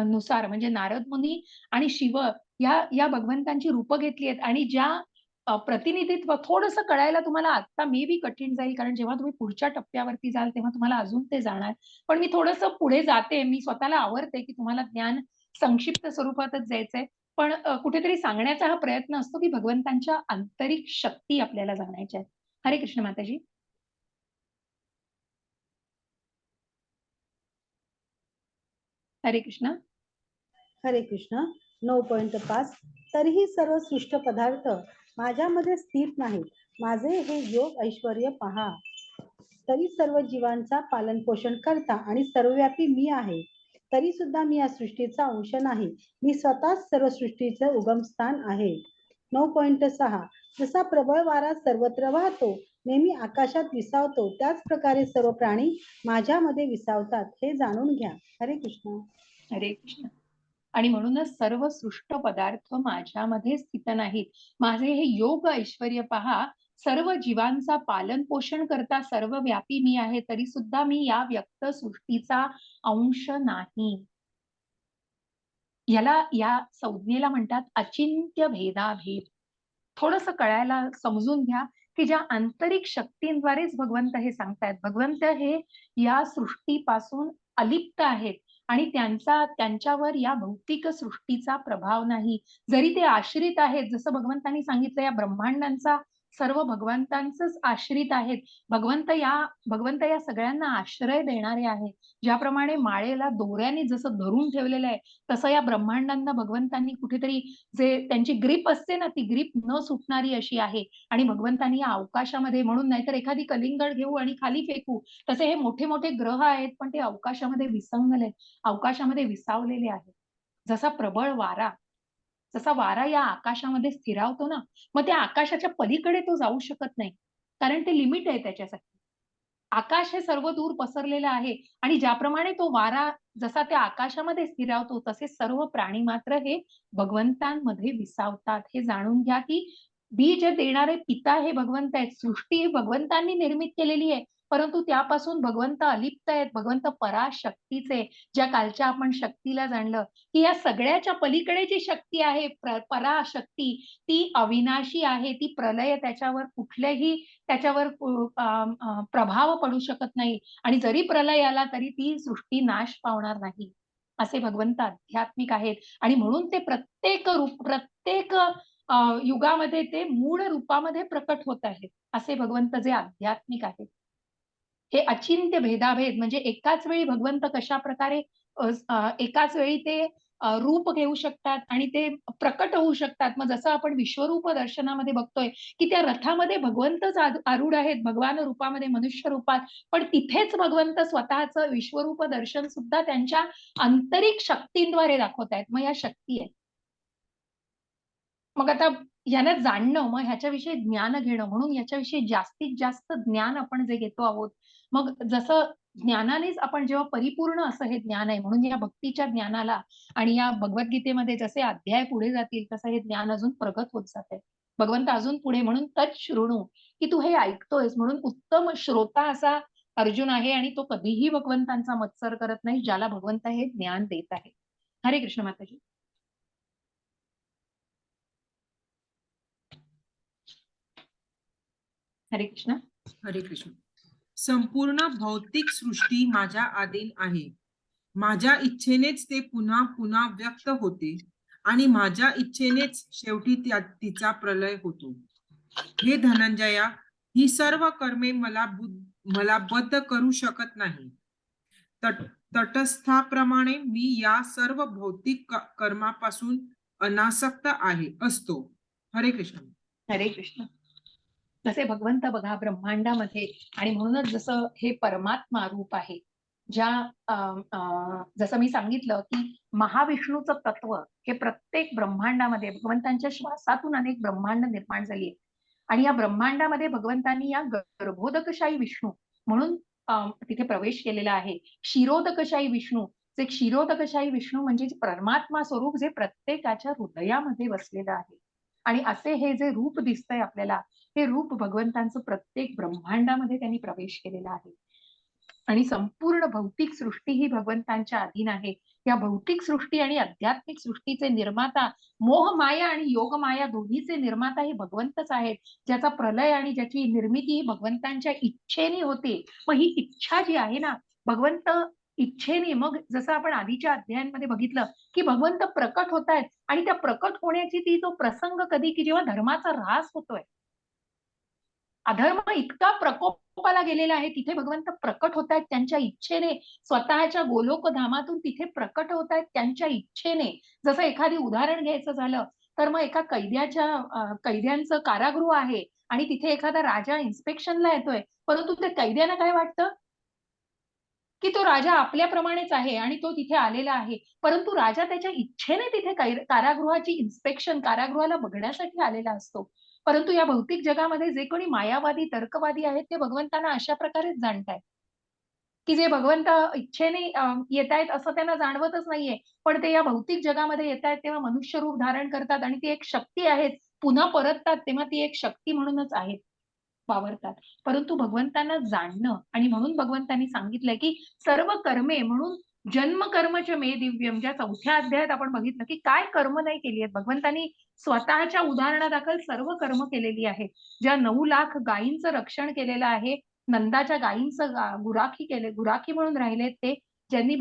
नुसार म्हणजे नारद मुनी आणि शिव या भगवंतांची रूपं घेतली आहेत. आणि ज्या प्रतिनिधित्व थोडंसं कळायला तुम्हाला आता मे बी कठीण जाईल, कारण जेव्हा तुम्ही पुढच्या टप्प्यावरती जाल तेव्हा तुम्हाला अजून ते जाणार. पण मी थोडंसं पुढे जाते. मी स्वतःला आवडते की तुम्हाला ज्ञान संक्षिप्त स्वरूपातच जायचंय, पण कुठेतरी सांगण्याचा हा प्रयत्न असतो की भगवंतांच्या आंतरिक शक्ती आपल्याला जाणायच्या आहेत. हरे कृष्ण माताजी. हरे कृष्ण. हरे कृष्ण. 9.5 तरीही सर्व सृष्ट पदार्थ माझ्यामध्ये स्थित नाहीत. माझे हे योग ऐश्वर्य पहा. तरी सर्व जीवांचा पालन पोषण करता आणि सर्वव्यापी मी आहे. तरी सुद्धा मी या सृष्टीचा अंश नाही. मी स्वतःच सर्व सृष्टीचे उगमस्थान आहे. 9.6 जसा प्रबळ वारा सर्वत्र वाहतो, नेहमी आकाशात विसावतो, त्याच प्रकारे सर्व प्राणी माझ्यामध्ये विसावतात, हे जाणून घ्या. हरे कृष्ण. हरे कृष्ण. आणि म्हणूनच सर्व सृष्ट पदार्थ माझ्यामध्ये स्थित नाहीत. माझे हे योग ऐश्वर्य पहा. सर्व जीवांचा पालन पोषण करता सर्व व्यापी मी आहे, तरी सुद्धा मी या व्यक्त सृष्टीचा अंश नाही. या संज्ञेला म्हणतात अचिंत्य भेदाभेद. थोडंसं कळायला समजून घ्या की ज्या आंतरिक शक्तींद्वारेच भगवंत हे सांगतायत. भगवंत हे या सृष्टीपासून अलिप्त आहेत आणि त्यांच्यावर या भौतिक सृष्टीचा प्रभाव नाही. जरी ते आश्रित आहेत, जसं भगवंतांनी सांगितलं या ब्रह्मांडांचा सर्व भगवंतांचंच आश्रित आहेत. भगवंत या सगळ्यांना आश्रय देणारे आहेत. ज्याप्रमाणे माळेला दोऱ्याने जसं धरून ठेवलेलं आहे, तसं या ब्रह्मांडांना भगवंतांनी कुठेतरी जे त्यांची ग्रीप असते ना, ती ग्रीप न सुटणारी अशी आहे. आणि भगवंतांनी या अवकाशामध्ये, म्हणून नाहीतर एखादी कलिंगड घेऊ आणि खाली फेकू, तसे हे मोठे मोठे ग्रह आहेत, पण ते अवकाशामध्ये विसंगले, अवकाशामध्ये विसावलेले आहेत. जसा प्रबळ वारा, जसा वारा या आकाशामध्ये स्थिरावतो ना, मग त्या आकाशाच्या पलीकडे तो जाऊ शकत नाही, कारण ते लिमिट आहे त्याच्यासाठी. आकाश हे सर्व दूर पसरलेलं आहे आणि ज्याप्रमाणे तो वारा जसा त्या आकाशामध्ये स्थिरावतो, तसे सर्व प्राणी मात्र हे भगवंतांमध्ये विसावतात. हे जाणून घ्या की बीज देणारे पिता हे भगवंत आहेत. सृष्टी ही भगवंतांनी निर्मित केलेली आहे, परंतु त्यापासून भगवंत अलिप्त आहेत. भगवंत पराशक्तीचे, ज्या कालच्या आपण शक्तीला जाणलं की या सगळ्याच्या पलीकडे जी शक्ती आहे पराशक्ती, ती अविनाशी आहे. ती प्रलय त्याच्यावर कुठल्याही प्रभाव पडू शकत नाही. आणि जरी प्रलय आला तरी ती सृष्टी नाश पावणार नाही. असे भगवंत आध्यात्मिक आहेत. आणि म्हणून ते प्रत्येक युगामध्ये ते मूळ रूपामध्ये प्रकट होत आहेत. असे भगवंत जे आध्यात्मिक आहेत. हे अचिंत्य भेदाभेद म्हणजे एकाच वेळी भगवंत कशा प्रकारे एकाच वेळी ते रूप घेऊ शकतात आणि ते प्रकट होऊ शकतात. मग जसं आपण विश्वरूप दर्शनामध्ये बघतोय की त्या रथामध्ये भगवंतच आरूढ आहेत, भगवान रूपामध्ये, मनुष्य रूपात. पण तिथेच भगवंत स्वतःचं विश्वरूप दर्शन सुद्धा त्यांच्या आंतरिक शक्तींद्वारे दाखवतायत. मग या शक्ती आहेत. मग आता यांना जाणणं, मग ह्याच्याविषयी ज्ञान घेणं, म्हणून याच्याविषयी जास्तीत जास्त ज्ञान आपण जे घेतो आहोत, मग जसं ज्ञानानेच आपण जेव्हा परिपूर्ण असं हे ज्ञान आहे, म्हणून या भक्तीच्या ज्ञानाला आणि या भगवद्गीतेमध्ये जसे अध्याय पुढे जातील तसं हे ज्ञान अजून प्रगत होत जाते. भगवंत अजून पुढे, म्हणून तत् शृणू, की तू हे ऐकतोयस, म्हणून उत्तम श्रोता असा अर्जुन आहे आणि तो कधीही भगवंतांचा मत्सर करत नाही, ज्याला भगवंत हे ज्ञान देत आहे. हरे कृष्ण माताजी. हरे कृष्ण. हरे कृष्ण. संपूर्ण भौतिक सृष्टी माझ्या अधीन आहे. माझ्या इच्छेनेच ते पुन्हा पुन्हा व्यक्त होते आणि माझ्या इच्छेनेच शेवटी तिचा प्रलय होतो. हे धनंजया, ही सर्व कर्मे मला बद्ध करू शकत नाही. तटस्थाप्रमाणे मी या सर्व भौतिक कर्मापासून अनासक्त असतो. हरे कृष्ण. हरे कृष्ण. जसे भगवंत बघा ब्रह्मांडामध्ये, आणि म्हणूनच जसं हे परमात्मा रूप आहे, जसं मी सांगितलं की महाविष्णूचं तत्व हे प्रत्येक ब्रह्मांडामध्ये भगवंतांच्या श्वासातून अनेक ब्रह्मांड निर्माण झाली आहे. आणि या ब्रह्मांडामध्ये भगवंतांनी या गर्भोदकशाही विष्णू म्हणून तिथे प्रवेश केलेला आहे. क्षीरोदकशाही विष्णू, जे क्षीरोदकशाही विष्णू म्हणजे परमात्मा स्वरूप जे प्रत्येकाच्या हृदयामध्ये वसलेलं आहे. आणि असे हे जे रूप दिसतंय आपल्याला, हे रूप भगवंतांचं प्रत्येक ब्रह्मांडामध्ये त्यांनी प्रवेश केलेला आहे. आणि संपूर्ण भौतिक सृष्टी ही भगवंतांच्या अधीन आहे. या भौतिक सृष्टी आणि आध्यात्मिक सृष्टीचे निर्माता, मोह माया आणि योग माया दोन्हीचे निर्माता हे भगवंतच आहेत, ज्याचा प्रलय आणि ज्याची निर्मिती ही भगवंतांच्या इच्छेने होते. मग ही इच्छा जी आहे ना, भगवंत इच्छेने, मग जसं आपण आधीच्या अध्यायांमध्ये बघितलं की भगवंत प्रकट होत आहेत, आणि त्या प्रकट होण्याची ती जो प्रसंग कधी की जेव्हा धर्माचा ऱ्हास होतोय, अधर्म इतका प्रकोपाला गेलेला आहे, तिथे भगवंत प्रकट होत आहेत त्यांच्या इच्छेने. स्वतःच्या गोलोक धामातून तिथे प्रकट होत आहेत त्यांच्या इच्छेने. जसं एखादी उदाहरण घ्यायचं झालं तर मग एका कैद्यांचं कारागृह आहे आणि तिथे एखादा राजा इन्स्पेक्शनला येतोय, परंतु त्या कैद्यांना काय वाटतं की तो राजा आपल्याप्रमाणेच आहे आणि तो तिथे आलेला आहे, परंतु राजा त्याच्या इच्छेने तिथे कारागृहाची इन्स्पेक्शन, कारागृहाला बघण्यासाठी आलेला असतो. परंतु या भौतिक जगामध्ये जे कोणी मायावादी तर्कवादी आहेत ते भगवंतांना अशा प्रकारेच जाणतायत की जे भगवंत इच्छेने येत आहेत असं त्यांना जाणवतच नाहीये, पण ते या भौतिक जगामध्ये येत आहेत तेव्हा मनुष्य रूप धारण करतात आणि ती एक शक्ती आहे, पुन्हा परततात तेव्हा ती एक शक्ती म्हणूनच आहे, वावरतात. परंतु भगवंतांना जाणणं, आणि म्हणून भगवंतांनी सांगितलंय की सर्व कर्मे, म्हणून जन्म कर्मच मे दिव्यम, ज्या 4थ्या अध्यायात आपण बघितलं की काय कर्म नाही केली आहेत भगवंतांनी, स्वतःच्या उदाहरणादाखल सर्व कर्म केलेली आहेत. ज्या 9 लाख गायींचं रक्षण केलेलं आहे, नंदाच्या गायींचं गुराखी म्हणून राहिलेत ते, ज्यांनी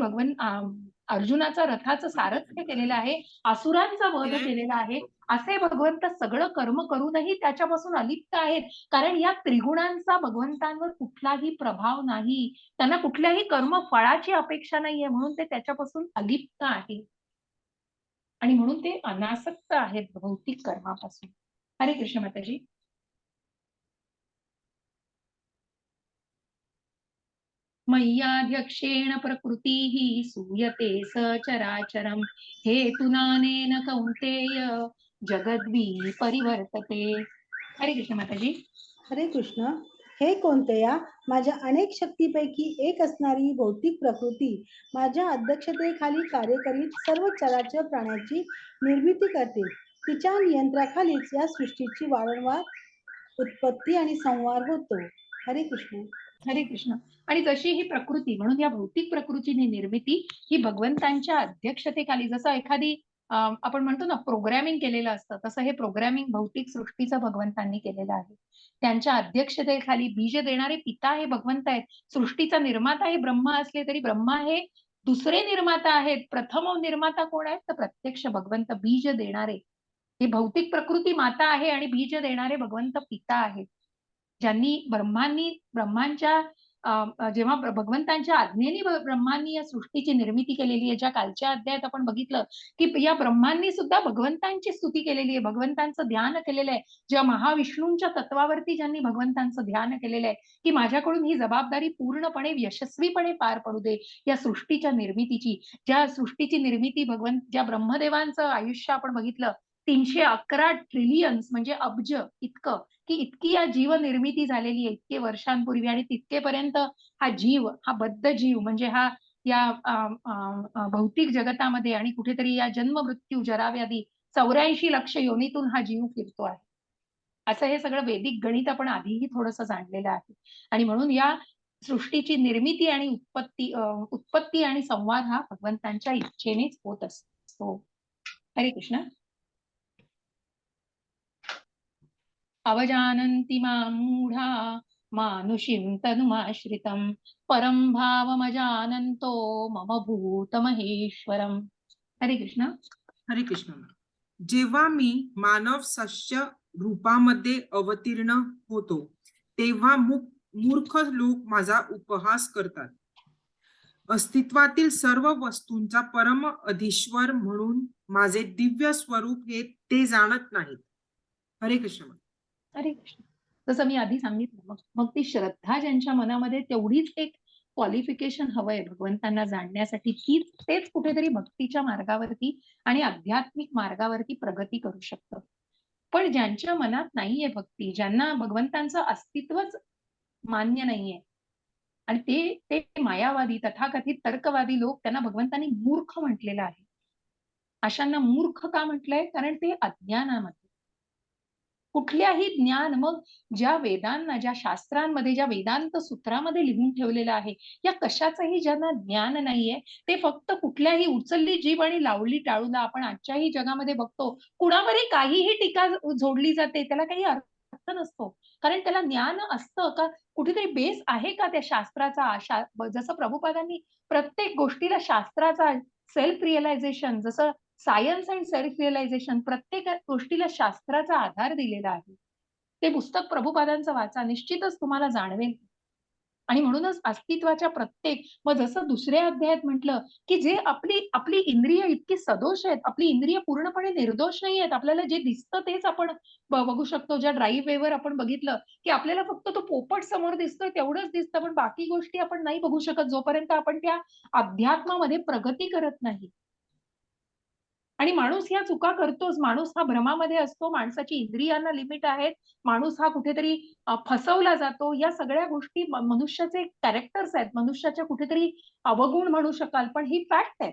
अर्जुनाचा रथाचं सारथ्य केलेलं आहे, असुरांचा वध केलेला आहे, असे भगवंत सगळं कर्म करूनही त्याच्यापासून अलिप्त आहेत. कारण या त्रिगुणांचा भगवंतांवर कुठलाही प्रभाव नाही, त्यांना कुठल्याही कर्म फळाची अपेक्षा नाहीये, म्हणून ते त्याच्यापासून अलिप्त आहे आणि म्हणून ते अनासक्त आहेत भौतिक कर्मापासून. हरे कृष्ण माताजी. मय्याध्यक्षेण प्रकृतीः सूयते सचराचरम् हेतुनानेन कौन्तेय जगद्वी परिवर्तते. हरे कृष्ण माताजी. हरे कृष्ण. हे कोणत्या, माझ्या अनेक शक्तीपैकी एक असणारी भौतिक प्रकृती माझ्या अध्यक्षतेखाली कार्य करीत सर्व चराचर प्राण्याची निर्मिती करते. तिच्या नियंत्रणाखालीच या सृष्टीची वारंवार उत्पत्ती आणि संहार होतो. हरे कृष्ण. हरे कृष्ण. आणि जशी ही प्रकृती, म्हणून या भौतिक प्रकृतीची निर्मिती ही भगवंतांच्या अध्यक्षतेखाली, जसं एखादी आपण म्हणतो ना प्रोग्रॅमिंग केलेलं असतं, तसं हे प्रोग्रॅमिंग भौतिक सृष्टीचं भगवंतांनी केलेलं आहे. त्यांच्या अध्यक्षतेखाली बीज देणारे पिता हे भगवंत आहेत. सृष्टीचा निर्माता हे ब्रह्मा असले तरी ब्रह्मा हे दुसरे निर्माता आहेत. प्रथम निर्माता कोण आहेत तर प्रत्यक्ष भगवंत, बीज देणारे. ही भौतिक प्रकृती माता आहे आणि बीज देणारे भगवंत पिता आहेत, ज्यांनी ब्रह्मांच्या जेव्हा भगवंतांच्या आज्ञेने ब्रह्मांनी या सृष्टीची निर्मिती केलेली आहे. ज्या कालच्या अध्यायात आपण बघितलं की या ब्रह्मांनी सुद्धा भगवंतांची स्तुती केलेली आहे, भगवंतांचं ध्यान केलेलं आहे. ज्या महाविष्णूंच्या तत्वावरती ज्यांनी भगवंतांचं ध्यान केलेलं आहे की माझ्याकडून ही जबाबदारी पूर्णपणे यशस्वीपणे पार पडू दे या सृष्टीच्या निर्मितीची. ज्या सृष्टीची निर्मिती ज्या ब्रह्मदेवांचं आयुष्य आपण बघितलं 311 ट्रिलियन्स म्हणजे अब्ज इतकं, की इतकी या जीव निर्मिती झालेली आहे इतके वर्षांपूर्वी, आणि तितकेपर्यंत हा जीव, हा बद्ध जीव म्हणजे हा या भौतिक जगतामध्ये आणि कुठेतरी या जन्म मृत्यू जराव्याधी 84 लक्ष योनीतून हा जीव फिरतो आहे. असं हे सगळं वैदिक गणित आपण आधीही थोडंसं जाणलेलं आहे. आणि म्हणून या सृष्टीची निर्मिती आणि उत्पत्ती आणि संवाद हा भगवंतांच्या इच्छेनेच होत असतो. हरे कृष्ण. अवजानन्ति मां मूढा मानुषीं तनुमाश्रितं परं भावमजानन्तो मम भूतमहेश्वरम्. हरे कृष्ण. हरे कृष्ण. जेव्हा मी मानव सस्य रूपामध्ये अवतीर्ण होतो तेव्हा मूर्ख लोक माझा उपहास करतात. अस्तित्वातील सर्व वस्तूंचा परम अधीश्वर म्हणून माझे दिव्य स्वरूप हे ते जाणत नाहीत. हरे कृष्ण. हरे कृष्ण. जसं मी आधी सांगितलं, मग मग ती श्रद्धा ज्यांच्या मनामध्ये तेवढीच एक क्वालिफिकेशन हवंय भगवंतांना जाणण्यासाठी, की तेच कुठेतरी भक्तीच्या मार्गावरती आणि आध्यात्मिक मार्गावरती प्रगती करू शकतं. पण ज्यांच्या मनात नाहीये भक्ती, ज्यांना भगवंतांचं अस्तित्वच मान्य नाहीये आणि ते ते मायावादी, तथाकथित तर्कवादी लोक, त्यांना भगवंतांनी मूर्ख म्हटलेलं आहे. अशांना मूर्ख का म्हटलंय? कारण ते अज्ञानामध्ये, कुठल्याही ज्ञान, मग ज्या वेदांना, ज्या शास्त्रांमध्ये, ज्या वेदांत सूत्रामध्ये लिहून ठेवलेलं आहे, या कशाचंही ज्यांना ज्ञान नाहीये, ते फक्त कुठल्याही उचलली जीभ आणि लावली टाळूला आपण आजच्याही जगामध्ये बघतो, कुणावरही काहीही टीका जोडली जाते, त्याला काही अर्थ नसतो. कारण त्याला ज्ञान असतं का, कुठेतरी बेस आहे का त्या शास्त्राचा. जसं प्रभुपादांनी प्रत्येक गोष्टीला शास्त्राचा, सेल्फ रिअलायझेशन, जसं सायन्स अँड सेल्फ रिअलायझेशन, प्रत्येक गोष्टीला शास्त्राचा आधार दिलेला आहे. ते पुस्तक प्रभुपादांचं वाचा, निश्चितच तुम्हाला जाणवेल. आणि म्हणूनच अस्तित्वाच्या प्रत्येक, मग जसं दुसऱ्या अध्यायात म्हटलं, की जे आपली आपली इंद्रिय इतकी सदोष आहेत, आपली इंद्रिय पूर्णपणे निर्दोष नाही आहेत, आपल्याला जे दिसतं तेच आपण बघू शकतो. ज्या ड्राईव्ह वेवर आपण बघितलं, की आपल्याला फक्त तो पोपट समोर दिसतोय तेवढंच दिसतं, पण बाकी गोष्टी आपण नाही बघू शकत जोपर्यंत आपण त्या अध्यात्मामध्ये प्रगती करत नाही. आणि माणूस ह्या चुका करतोच. माणूस हा भ्रमामध्ये असतो, माणसाची इंद्रियांना लिमिट आहेत, माणूस हा कुठेतरी फसवला जातो. या सगळ्या गोष्टी मनुष्याचे कॅरेक्टर्स आहेत, मनुष्याच्या कुठेतरी अवगुण म्हणू शकाल, पण ही फॅक्ट आहे.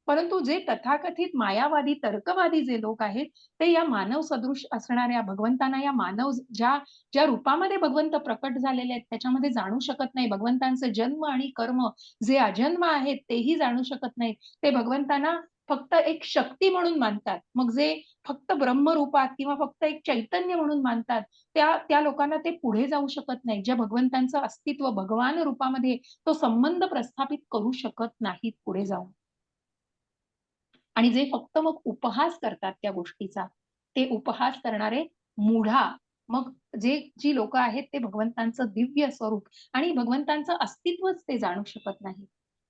परंतु जे तथाकथित मायावादी, तर्कवादी जे लोक आहेत, ते या मानव सदृश असणाऱ्या भगवंतांना, या मानव ज्या ज्या रूपामध्ये भगवंत प्रकट झालेले आहेत त्याच्यामध्ये जाणू शकत नाही. भगवंतांचं जन्म आणि कर्म जे अजन्म आहेत तेही जाणू शकत नाही. ते भगवंतांना फक्त एक शक्ती म्हणून मानतात. मग जे फक्त ब्रह्मरूपात किंवा फक्त एक चैतन्य म्हणून मानतात, त्या लोकांना ते पुढे जाऊ शकत नाही. ज्या भगवंतांचं अस्तित्व भगवान रूपामध्ये, तो संबंध प्रस्थापित करू शकत नाहीत पुढे जाऊन. आणि जे फक्त मग उपहास करतात त्या गोष्टीचा, ते उपहास करणारे मूढा, मग जी लोक आहेत ते भगवंतांचं दिव्य स्वरूप आणि भगवंतांचं अस्तित्वच ते जाणू शकत नाही.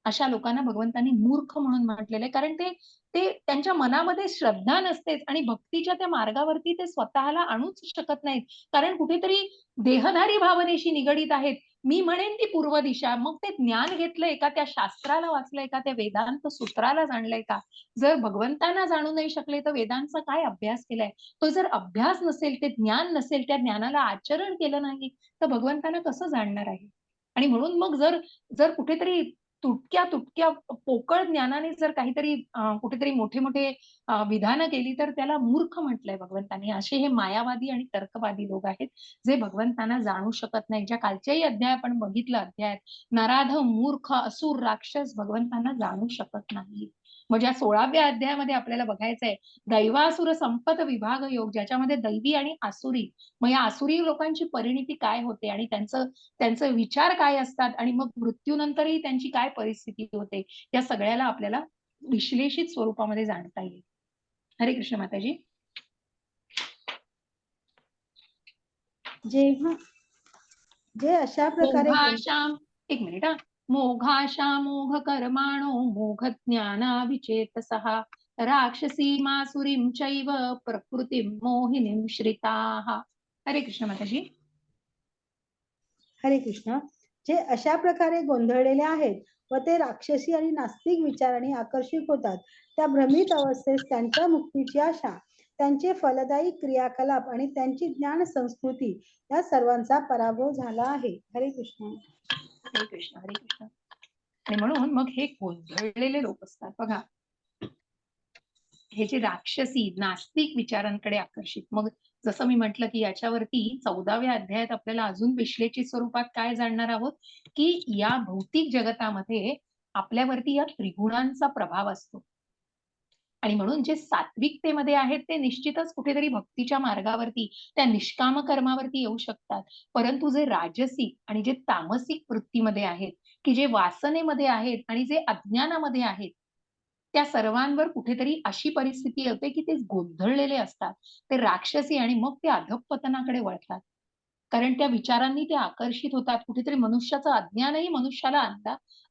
अशा लोकांना भगवंतांनी मूर्ख म्हणून म्हटलेलं आहे. कारण ते ते त्यांच्या मनामध्ये श्रद्धा नसतेच आणि भक्तीच्या त्या मार्गावरती ते स्वतःला आणूच शकत नाहीत. कारण कुठेतरी देहधारी भावनेशी निगडीत आहेत. मी म्हणेन ती पूर्व दिशा. मग ते ज्ञान घेतलंय का, त्या शास्त्राला वाचलंय का, त्या वेदांत सूत्राला जाणलंय का? जर भगवंतांना जाणू नाही शकले तर वेदांचा काय अभ्यास केलाय? तो जर अभ्यास नसेल, ते ज्ञान नसेल, त्या ज्ञानाला आचरण केलं नाही, तर भगवंतांना कसं जाणणार आहे? आणि म्हणून मग जर जर कुठेतरी तुटक्या तुटक्या पोकळ ज्ञानाने जर काहीतरी कुठेतरी मोठे मोठे विधानं केली, तर त्याला मूर्ख म्हटलंय भगवंतांनी. असे हे मायावादी आणि तर्कवादी लोक आहेत, जे भगवंतांना जाणू शकत नाही. ज्या कालच्याही अध्याय आपण बघितलं, अध्यायात नराधम, मूर्ख, असुर, राक्षस भगवंतांना जाणू शकत नाही. मग या 16व्या अध्यायामध्ये आपल्याला बघायचंय दैवासुर संपत विभाग योग, ज्याच्यामध्ये दैवी आणि आसुरी, मग या आसुरी लोकांची परिणिती काय होते आणि त्यांचे विचार काय असतात आणि मग मृत्यूनंतरही त्यांची काय परिस्थिती होते, या सगळ्याला आपल्याला विश्लेषित स्वरूपामध्ये जाणता येईल. हरे कृष्ण माताजी. जे अशा प्रकारे मोघाशाम, एक मिनिट, मोघाशा मोघ कर्माणो मोघ ज्ञाना विचेतसः राक्षसी मासुरीं चैव प्रकृतीं मोहिनीं श्रिताः. हरे कृष्ण माताजी. हरे कृष्ण. जे अशा प्रकारे गोंधळलेले आहेत व ते राक्षसी आणि नास्तिक विचाराने आकर्षित होतात, त्या भ्रमित अवस्थेस त्यांच्या मुक्तीची आशा, त्यांचे फलदायी क्रियाकलाप आणि त्यांची ज्ञान संस्कृती या सर्वांचा पराभव झाला आहे. हरे कृष्ण. हरे कृष्ण. हरे कृष्ण. आणि म्हणून मग हे गोंधळलेले लोक असतात बघा, हे जे राक्षसी नास्तिक विचारांकडे आकर्षित. मग जसं मी म्हटलं की याच्यावरती 14व्या अध्यायात आपल्याला अजून विश्लेषित स्वरूपात काय जाणणार आहोत, की या भौतिक जगतामध्ये आपल्यावरती या त्रिगुणांचा प्रभाव असतो आणि म्हणून जे सात्विकतेमध्ये आहेत ते निश्चितच कुठेतरी भक्तीच्या मार्गावरती, त्या निष्काम कर्मावरती येऊ शकतात. परंतु जे राजसिक आणि जे तामसिक वृत्तीमध्ये आहेत, की जे वासनेमध्ये आहेत आणि जे अज्ञानामध्ये आहेत, त्या सर्वांवर कुठेतरी अशी परिस्थिती येते की ते गोंधळलेले असतात. ते राक्षसी आणि मग ते अधःपतनाकडे वळतात. कारण त्या विचारांनी ते आकर्षित होतात. कुठेतरी मनुष्याचं अज्ञानही मनुष्याला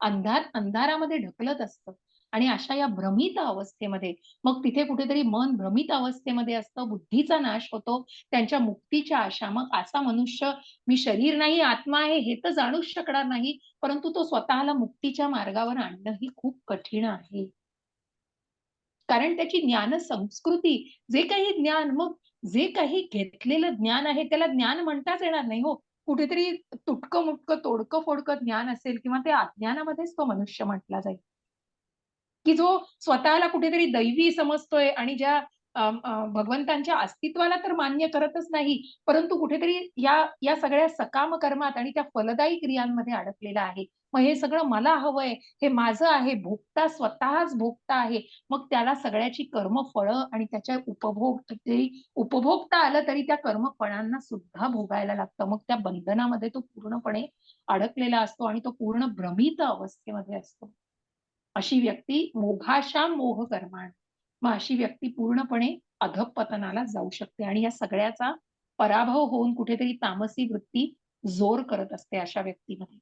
अंधारामध्ये ढकलत असतं. आणि अशा या भ्रमित अवस्थेमध्ये मग तिथे कुठेतरी मन भ्रमित अवस्थेमध्ये असतं, बुद्धीचा नाश होतो, त्यांच्या मुक्तीच्या आशा. मग असा मनुष्य मी शरीर नाही, आत्मा आहे हे तर जाणूच शकणार नाही, परंतु तो स्वतःला मुक्तीच्या मार्गावर आणणंही खूप कठीण आहे. कारण त्याची ज्ञान संस्कृती, जे काही ज्ञान, मग जे काही घेतलेलं ज्ञान आहे त्याला ज्ञान म्हणताच येणार नाही हो. कुठेतरी तुटकं-मुटकं, तोडकं-फोडकं ज्ञान असेल किंवा ते अज्ञानामध्येच तो मनुष्य म्हटला जाईल. की जो स्वतःला कुठेतरी दैवी समजतोय आणि ज्या भगवंतांच्या अस्तित्वाला तर मान्य करतच नाही, परंतु कुठेतरी या सगळ्या सकाम कर्मात आणि त्या फलदायी क्रियांमध्ये अडकलेला आहे. मग हे सगळं मला हवंय, हे माझं आहे, भोगता स्वतःच भोगता आहे. मग त्याला सगळ्याची कर्मफळं आणि त्याच्या उपभोगता आलं तरी त्या कर्मफळांना सुद्धा भोगायला लागतं. मग त्या बंधनामध्ये तो पूर्णपणे अडकलेला असतो आणि तो पूर्ण भ्रमित अवस्थेमध्ये असतो. अशी व्यक्ती मोघाशा मोह कर्माण. मग अशी व्यक्ती पूर्णपणे अधःपतनाला जाऊ शकते आणि या सगळ्याचा पराभव होऊन कुठेतरी तामसी वृत्ती जोर करत असते अशा व्यक्तीमध्ये.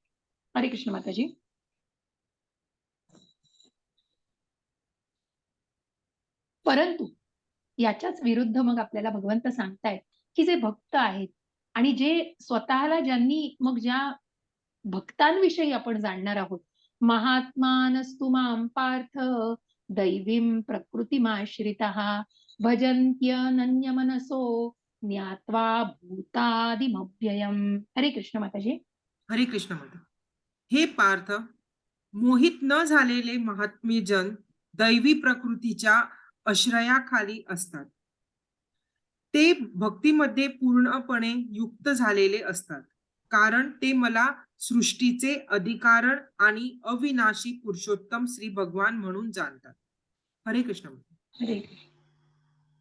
हरे कृष्ण माताजी. परंतु याच्याच विरुद्ध मग आपल्याला भगवंत सांगतायत की जे भक्त आहेत आणि जे स्वतःला मग ज्या भक्तांविषयी आपण जाणणार आहोत. महात्मानस्तु मां पार्थ दैवीं प्रकृतिमाश्रितः भजन्त्यनन्यमनसो ज्ञात्वा भूतादिमव्ययम्. हरे कृष्ण माताजी. हरे कृष्ण माता. हे पार्थ, मोहित न झालेले महात्मे जन दैवी प्रकृतीच्या आश्रयाखाली असतात. ते भक्तीमध्ये पूर्णपणे युक्त झालेले असतात, कारण ते मला सृष्टीचे अधिकारण आणि अविनाशी पुरुषोत्तम श्री भगवान म्हणून जाणतात. हरे कृष्ण माता. हरे कृष्ण.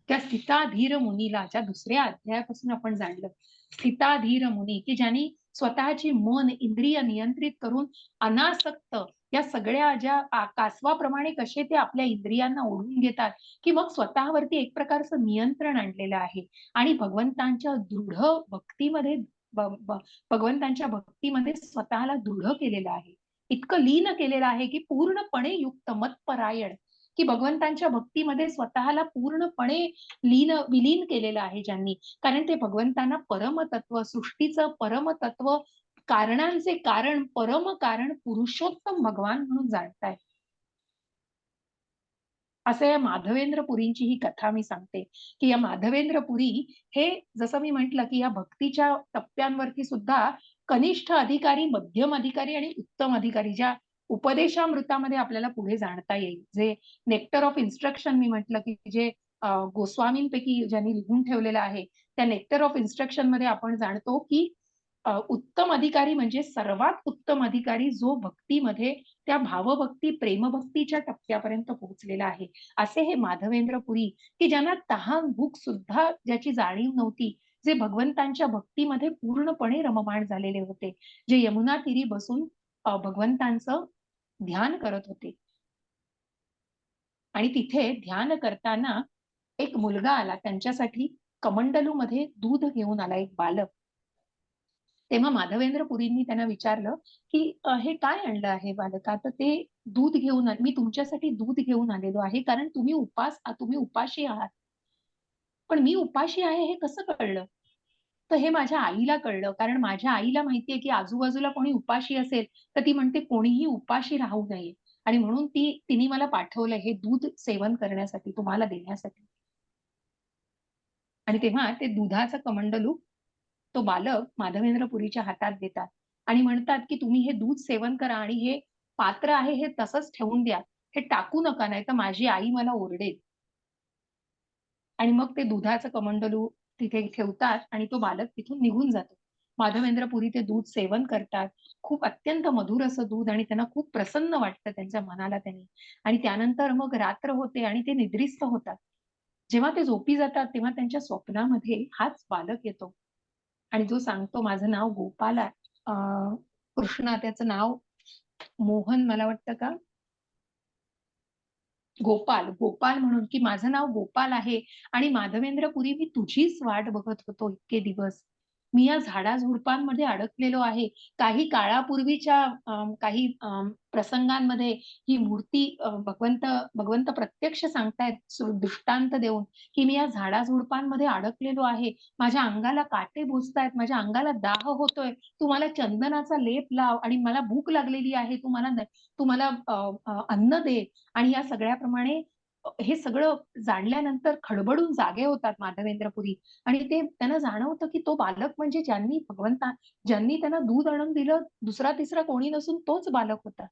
त्या स्थिताधीर मुनीला ज्या दुसऱ्या अध्यायापासून आपण जाणलं, स्थिताधीर मुनी की ज्यांनी स्वतःची मन इंद्रिय नियंत्रित करून अनासक्त या सगळ्या ज्या कासवाप्रमाणे कसे ते आपल्या इंद्रियांना ओढून घेतात, की मग स्वतःवरती एक प्रकारचं नियंत्रण आणलेलं आहे आणि भगवंतांच्या दृढ भक्तीमध्ये भगवंतांच्या भक्तीमध्ये स्वतःला दृढ केलेलं आहे, इतकं लीन केलेलं आहे की पूर्णपणे युक्त मतपरायण, की भगवंतांच्या भक्तीमध्ये स्वतःला पूर्णपणे विलीन केलेलं आहे ज्यांनी. कारण ते भगवंतांना परमतत्व, सृष्टीचं परमतत्व, कारणांचे कारण, परम कारण पुरुषोत्तम भगवान म्हणून जाणताय. असं या माधवेंद्र पुरींची ही कथा मी सांगते, की या माधवेंद्र पुरी हे जसं मी म्हटलं, की या भक्तीच्या टप्प्यांवरती सुद्धा कनिष्ठ अधिकारी, मध्यम अधिकारी आणि उत्तम अधिकारी ज्या उपदेशामृतामध्ये आपल्याला पुढे जाणता येईल. जे नेक्टर ऑफ इन्स्ट्रक्शन मी म्हटलं, की जे गोस्वामींपैकी ज्यांनी लिहून ठेवलेलं आहे, त्या नेक्टर ऑफ इन्स्ट्रक्शन मध्ये आपण जाणतो, की उत्तम अधिकारी म्हणजे सर्वात उत्तम अधिकारी जो भक्तीमध्ये त्या भावभक्ती, प्रेमभक्तीच्या टप्प्यापर्यंत पोहोचलेला आहे. असे हे माधवेंद्र पुरी, की ज्यांना तहान भूक सुद्धा ज्याची जाणीव नव्हती, जे भगवंतांच्या भक्तीमध्ये पूर्णपणे रममाण झालेले होते, जे यमुना तीरी बसून भगवंतांचं ध्यान करत होते. आणि तिथे ध्यान करताना एक मुलगा आला त्यांच्यासाठी, कमंडलू मध्ये दूध घेऊन आला एक बालक. तेव्हा माधवेंद्र पुरींनी त्यांना विचारलं, की हे काय आणलं आहे बालका? तर ते दूध घेऊन मी तुमच्यासाठी दूध घेऊन आलेलो आहे, कारण तुम्ही उपाशी आहात. पण मी उपाशी आहे हे कसं कळलं? तर हे माझ्या आईला कळलं, कारण माझ्या आईला माहितीये की आजूबाजूला कोणी उपाशी असेल तर ती म्हणते कोणीही उपाशी राहू नये, आणि म्हणून तिने मला पाठवलंय हे दूध सेवन करण्यासाठी, तुम्हाला देण्यासाठी. आणि तेव्हा ते दुधाचं कमंडलू तो बालक माधवेंद्र पुरीच्या हातात देतात आणि म्हणतात, की तुम्ही हे दूध सेवन करा आणि हे पात्र आहे हे तसंच ठेवून द्या. हे टाकू नका, नाहीतर माझी आई मला ओरडेल. आणि मग ते दुधाचं कमंडलू तिथे ठेवतात आणि तो बालक तिथून निघून जातो. माधवेंद्रपुरी ते दूध सेवन करतात. खूप अत्यंत मधुर असं दूध आणि त्यांना खूप प्रसन्न वाटतं त्यांच्या मनाला त्यांनी. आणि त्यानंतर मग रात्र होते आणि ते निद्रिस्त होतात. जेव्हा ते झोपी जातात तेव्हा त्यांच्या स्वप्नामध्ये हाच बालक येतो आणि जो सांगतो माझं नाव गोपाल आहे. कृष्ण त्याचं नाव मोहन मला वाटतं का गोपाल गोपाल म्हणून की माझं नाव गोपाल आहे आणि माधवेंद्रपुरी मी तुझीच वाट बघत होतो इतके दिवस. मी या झाडाझुडपांमध्ये अडकलेलो आहे. काही काळापूर्वीच्या काही प्रसंगांमध्ये ही मूर्ती भगवंत भगवंत प्रत्यक्ष सांगतायत दृष्टांत देऊन की मी या झाडाझुडपांमध्ये अडकलेलो आहे. माझ्या अंगाला काटे बोचतायत, माझ्या अंगाला दाह होतोय. तू मला चंदनाचा लेप लाव आणि मला भूक लागलेली आहे. तू मला अन्न दे. आणि या सगळ्याप्रमाणे हे सगळं जाणल्यानंतर खडबडून जागे होतात माधवेंद्रपुरी आणि ते त्यांना जाणवतं की तो बालक म्हणजे ज्यांनी त्यांना दूध आणून दिलं दुसरा तिसरा कोणी नसून तोच बालक होता.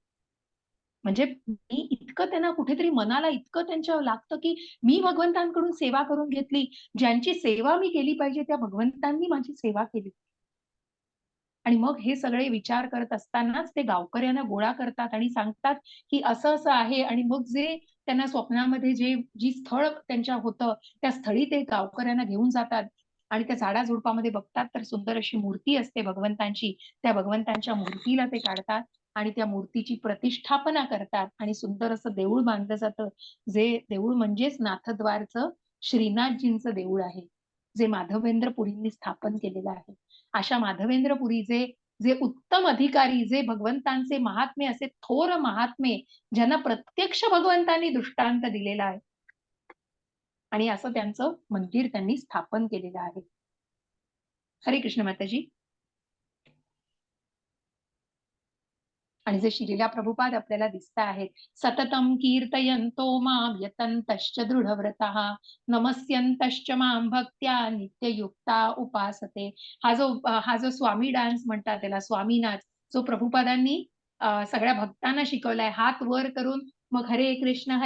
म्हणजे मी इतकं त्यांना कुठेतरी मनाला इतकं त्यांच्या लागतं की मी भगवंतांकडून सेवा करून घेतली. ज्यांची सेवा मी केली पाहिजे त्या भगवंतांनी माझी सेवा केली. आणि मग हे सगळे विचार करत असतानाच ते गावकऱ्यांना गोळा करतात आणि सांगतात की असं असं आहे. आणि मग जे त्यांना स्वप्नामध्ये जी स्थळ त्यांच्या होतं त्या स्थळी ते गावकऱ्यांना घेऊन जातात आणि त्या झाडाझुडपामध्ये बघतात तर सुंदर अशी मूर्ती असते भगवंतांची. त्या भगवंतांच्या मूर्तीला ते काढतात आणि त्या मूर्तीची प्रतिष्ठापना करतात आणि सुंदर असं देऊळ बांधलं जातं. जे देऊळ म्हणजेच नाथद्वारचं श्रीनाथजींचं देऊळ आहे जे माधवेंद्रपुरींनी स्थापन केलेलं आहे. अशा माधवेंद्रपुरीचे जे उत्तम अधिकारी जे भगवंतांचे महात्मे असे थोर महात्मे ज्यांना प्रत्यक्ष भगवंतांनी दृष्टांत दिलेला आहे आणि असं त्यांचं मंदिर त्यांनी स्थापन केलेलं आहे. हरे कृष्ण माताजी. आणि जे श्रीला प्रभुपाद आपल्याला दिसत आहेत सततम कीर्तयन्तो मां यतन्तश्च दृढव्रतः नमस्यन्तश्च मां भक्त्या नित्ययुक्ता उपासते. हा जो स्वामी डान्स म्हणतात त्याला स्वामी नाच जो प्रभुपादांनी सगळ्या भक्तांना शिकवलाय. हात वर करून मग हरे कृष्ण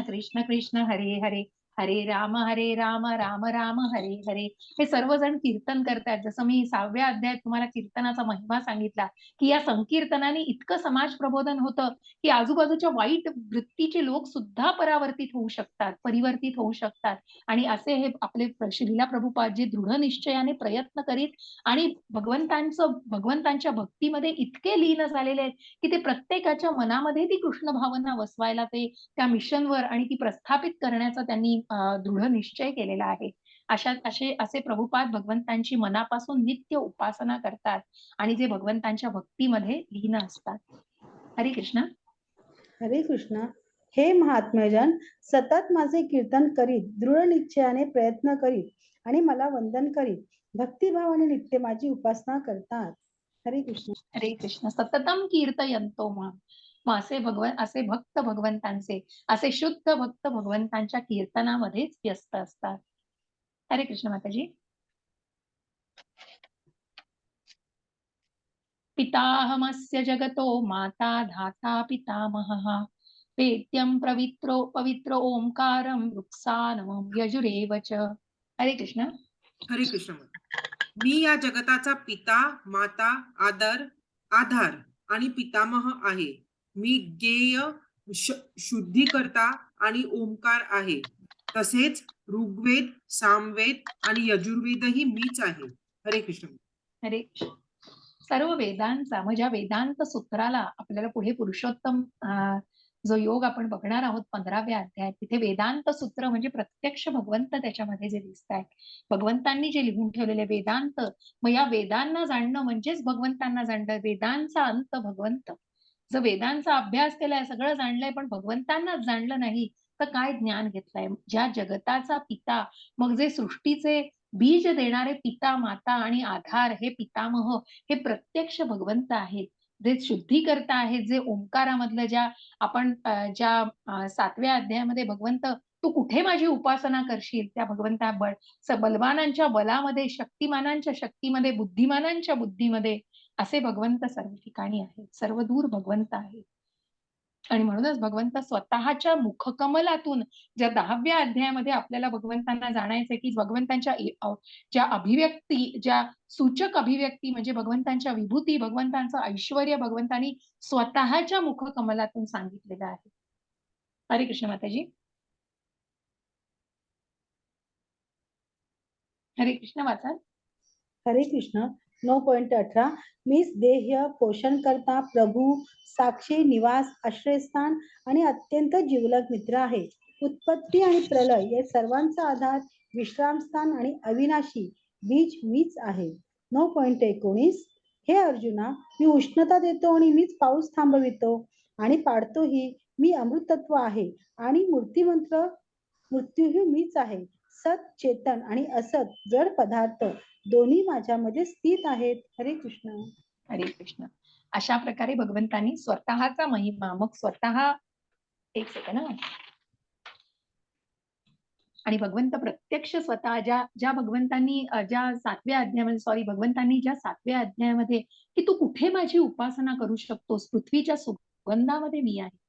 कृष्ण कृष्ण हरे हरे हरे राम राम राम हरे हरे हे सर्वजण कीर्तन करतात. जसं मी 6व्या अध्यायात तुम्हाला कीर्तनाचा महिमा सांगितला की या संकीर्तनाने इतकं समाज प्रबोधन होतं की आजूबाजूच्या वाईट वृत्तीचे लोक सुद्धा परावर्तित होऊ शकतात, परिवर्तित होऊ शकतात. आणि असे हे आपले श्रीला प्रभुपाद जे दृढ निश्चयाने प्रयत्न करीत आणि भगवंतांच्या भक्तीमध्ये इतके लीन झालेले आहेत की ते प्रत्येकाच्या मनामध्ये ती कृष्ण भावना वसवायला ते त्या मिशनवर आणि ती प्रस्थापित करण्याचा त्यांनी दृढ निश्चय केलेला आहे. असे प्रभुपाद भगवंतांची मनापासून नित्य उपासना करतात आणि जे भगवंतांच्या भक्तीमध्ये लीन असतात. हरे कृष्ण. हरे कृष्ण. हे महात्मेजन सतत माझे कीर्तन करीत दृढ निश्चयाने प्रयत्न करीत आणि मला वंदन करीत भक्तिभावाने नित्य माझी उपासना करतात. हरे कृष्ण. हरे कृष्ण. सततम कीर्तयन्तो मग असे भक्त भगवंतांचे असे शुद्ध भक्त भगवंतांच्या कीर्तनामध्येच व्यस्त असतात. हरे कृष्ण माताजी. पिताहमस्य जगतो माता धाता पितामहः वेद्यं पवित्र ओंकारं वृक्षानमं यजुरेव च. हरे कृष्ण. हरे कृष्ण. मी या जगताचा पिता माता आधार आणि पितामह आहे. मी गेय शुद्धीकर्ता आणि ओंकार आहे. तसेच ऋग्वेद सामवेद आणि यजुर्वेदही मीच आहे. हरे कृष्ण. हरे कृष्ण. सर्व वेदांचा म्हणजे वेदांत सूत्राला आपल्याला पुढे पुरुषोत्तम जो योग आपण बघणार आहोत 15व्या अध्यायात तिथे वेदांत सूत्र म्हणजे प्रत्यक्ष भगवंत त्याच्यामध्ये जे दिसत आहेत. भगवंतांनी जे लिहून ठेवलेले वेदांत मग या वेदांना जाणणं म्हणजेच भगवंतांना जाणणं. वेदांचा अंत भगवंत. जर वेदांचा अभ्यास केलाय सगळं जाणलंय पण भगवंतांनाच जाणलं नाही तर काय ज्ञान घेतलंय. ज्या जगताचा पिता मग जे सृष्टीचे बीज देणारे पिता माता आणि आधार हे पितामह हे प्रत्यक्ष भगवंत आहेत. जे शुद्धीकर्ता आहेत जे ओंकारामधलं ज्या 7व्या अध्यायामध्ये भगवंत तू कुठे माझी उपासना करशील त्या भगवंता बलवानांच्या बलामध्ये शक्तिमानांच्या शक्तीमध्ये बुद्धिमानांच्या बुद्धीमध्ये असे भगवंत सर्व ठिकाणी आहेत. सर्व दूर भगवंत आहेत. आणि म्हणूनच भगवंत स्वतःच्या मुखकमलातून ज्या 10व्या अध्यायामध्ये आपल्याला भगवंतांना जाणायचंय की भगवंतांच्या ज्या अभिव्यक्ती, ज्या सूचक अभिव्यक्ती म्हणजे भगवंतांच्या विभूती, भगवंतांचं ऐश्वर्य भगवंतांनी स्वतःच्या मुखकमलातून सांगितलेलं आहे. हरे कृष्ण माताजी. हरे कृष्ण वाचा. हरे कृष्ण. 9.18 मीच देह पोषण करता प्रभू साक्षी निवास आश्रयस्थान आणि अत्यंत जिवलग मित्र आहे. उत्पत्ती आणि प्रलय या सर्वांचा आधार विश्रामस्थान आणि अविनाशी बीज मीच आहे. 9.19 हे अर्जुना, मी उष्णता देतो आणि मीच पाऊस थांबवितो आणि पाडतोही. मी अमृतत्व आहे आणि मृत्यूही मीच आहे. सत चेतन आणि असत जड पदार्थ दोन्ही माझ्यामध्ये स्थित आहेत. हरे कृष्ण. हरे कृष्ण. अशा प्रकारे भगवंतांनी स्वतःचा महिमा, मग स्वतः एक सेकंड, आणि भगवंत प्रत्यक्ष स्वतः ज्या भगवंतांनी ज्या 7व्या अध्यायामध्ये भगवंतांनी ज्या 7व्या अध्यायामध्ये की तू कुठे माझी उपासना करू शकतोस, पृथ्वीच्या सुगंधामध्ये मी आहे,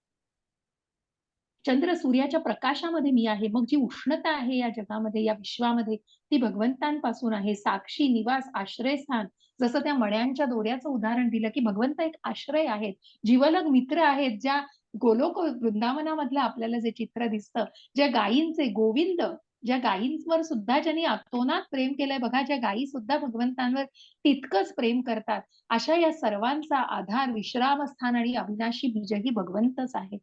चंद्र सूर्याच्या प्रकाशामध्ये मी आहे, मग जी उष्णता आहे या जगामध्ये, या विश्वामध्ये, ती भगवंतांपासून आहे. साक्षी निवास आश्रयस्थान, जसं त्या मण्यांच्या दोऱ्याचं उदाहरण दिलं की भगवंत एक आश्रय आहेत, जीवलग मित्र आहेत. ज्या गोलोक वृंदावनामधलं आपल्याला जे चित्र दिसतं, ज्या गायींचे गोविंद, ज्या गायींवर सुद्धा ज्यांनी अतोनात प्रेम केलंय बघा, ज्या गायी सुद्धा भगवंतांवर तितकंच प्रेम करतात, अशा या सर्वांचा आधार विश्रामस्थान आणि अविनाशी बीजही भगवंतच आहे.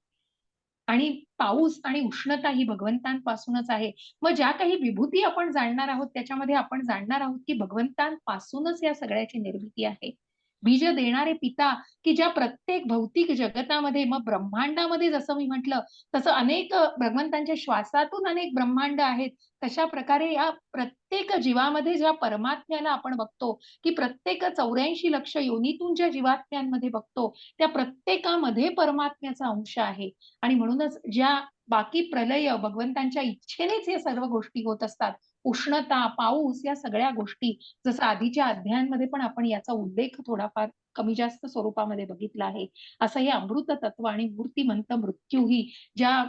आणि पाऊस आणि उष्णता ही भगवंतांपासूनच आहे. मग ज्या काही विभूती आपण जाणणार आहोत त्याच्यामध्ये आपण जाणणार आहोत की भगवंतांपासूनच या सगळ्याची निर्मिती आहे. बीज देणारे पिता, की ज्या प्रत्येक भौतिक जगतामध्ये, मग ब्रह्मांडामध्ये जसं मी म्हटलं तसं अनेक भगवंतांच्या श्वासातून अनेक ब्रह्मांड आहेत. तशा प्रकारे या प्रत्येक जीवामध्ये ज्या परमात्म्याला आपण बघतो, की प्रत्येक 84 लक्ष योनीतून ज्या जीवात्म्यांमध्ये बघतो, त्या प्रत्येकामध्ये परमात्म्याचा अंश आहे. आणि म्हणूनच ज्या बाकी प्रलय भगवंतांच्या इच्छेनेच हे सर्व गोष्टी होत असतात. उष्णता, पाऊस या सगळ्या गोष्टी, जसं आधीच्या अध्यायांमध्ये पण आपण याचा उल्लेख थोडाफार कमी जास्त स्वरूपामध्ये बघितला आहे. असं हे अमृत तत्व आणि मूर्तिमंत मृत्यू ही ज्या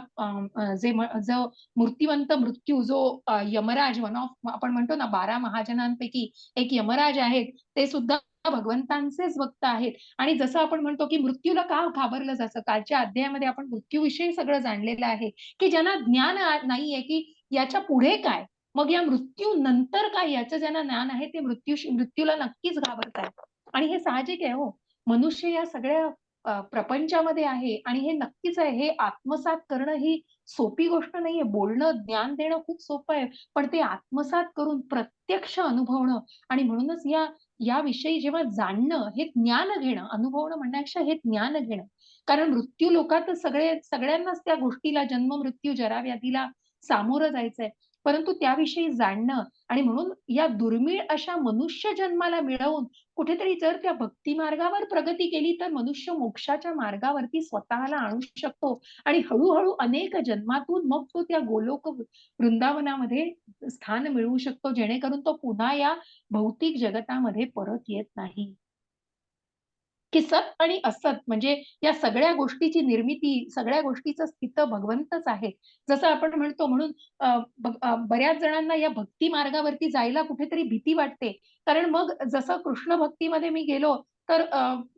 जो मूर्तिवंत मृत्यू जो यमराज, वन ऑफ आपण म्हणतो ना 12 महाजनांपैकी एक यमराज आहेत, ते सुद्धा भगवंतांचेच भक्त आहेत. आणि जसं आपण म्हणतो की मृत्यूला का घाबरलं जातं, कालच्या अध्यायामध्ये आपण मृत्यूविषयी सगळं जाणलेलं आहे, की ज्यांना ज्ञान नाहीये की याच्या पुढे काय, मग या मृत्यू नंतर काय याचं ज्यांना ज्ञान आहे ते मृत्यूला नक्कीच घाबरतात. आणि हे साहजिक आहे हो, मनुष्य या सगळ्या प्रपंचामध्ये आहे आणि हे नक्कीच आहे. हे आत्मसात करणं ही सोपी गोष्ट नाहीये. बोलणं, ज्ञान देणं खूप सोपं आहे, पण ते आत्मसात करून प्रत्यक्ष अनुभवणं, आणि म्हणूनच याविषयी जेव्हा जाणणं, हे ज्ञान घेणं, अनुभवणं म्हणण्यापेक्षा हे ज्ञान घेणं. कारण मृत्यू लोकात सगळ्यांनाच त्या गोष्टीला, जन्म मृत्यू जरा व्याधीला सामोरं जायचंय. परंतु त्याविषयी जाणणं, आणि म्हणून या दुर्मिळ अशा मनुष्य जन्माला मिळवून कुठेतरी जर त्या भक्ती मार्गावर प्रगती केली तर मनुष्य मोक्षाच्या मार्गावरती स्वतःला आणू शकतो. आणि हळूहळू अनेक जन्मातून मग तो त्या गोलोक वृंदावनामध्ये स्थान मिळवू शकतो, जेणेकरून तो पुन्हा या भौतिक जगतामध्ये परत येत नाही. की सत आणि असत म्हणजे या सगळ्या गोष्टीची निर्मिती, सगळ्या गोष्टीचं स्थित भगवंतच आहे. जसं आपण म्हणतो, म्हणून बऱ्याच जणांना या भक्ती मार्गावरती जायला कुठेतरी भीती वाटते. कारण मग जसं कृष्ण भक्तीमध्ये मी गेलो तर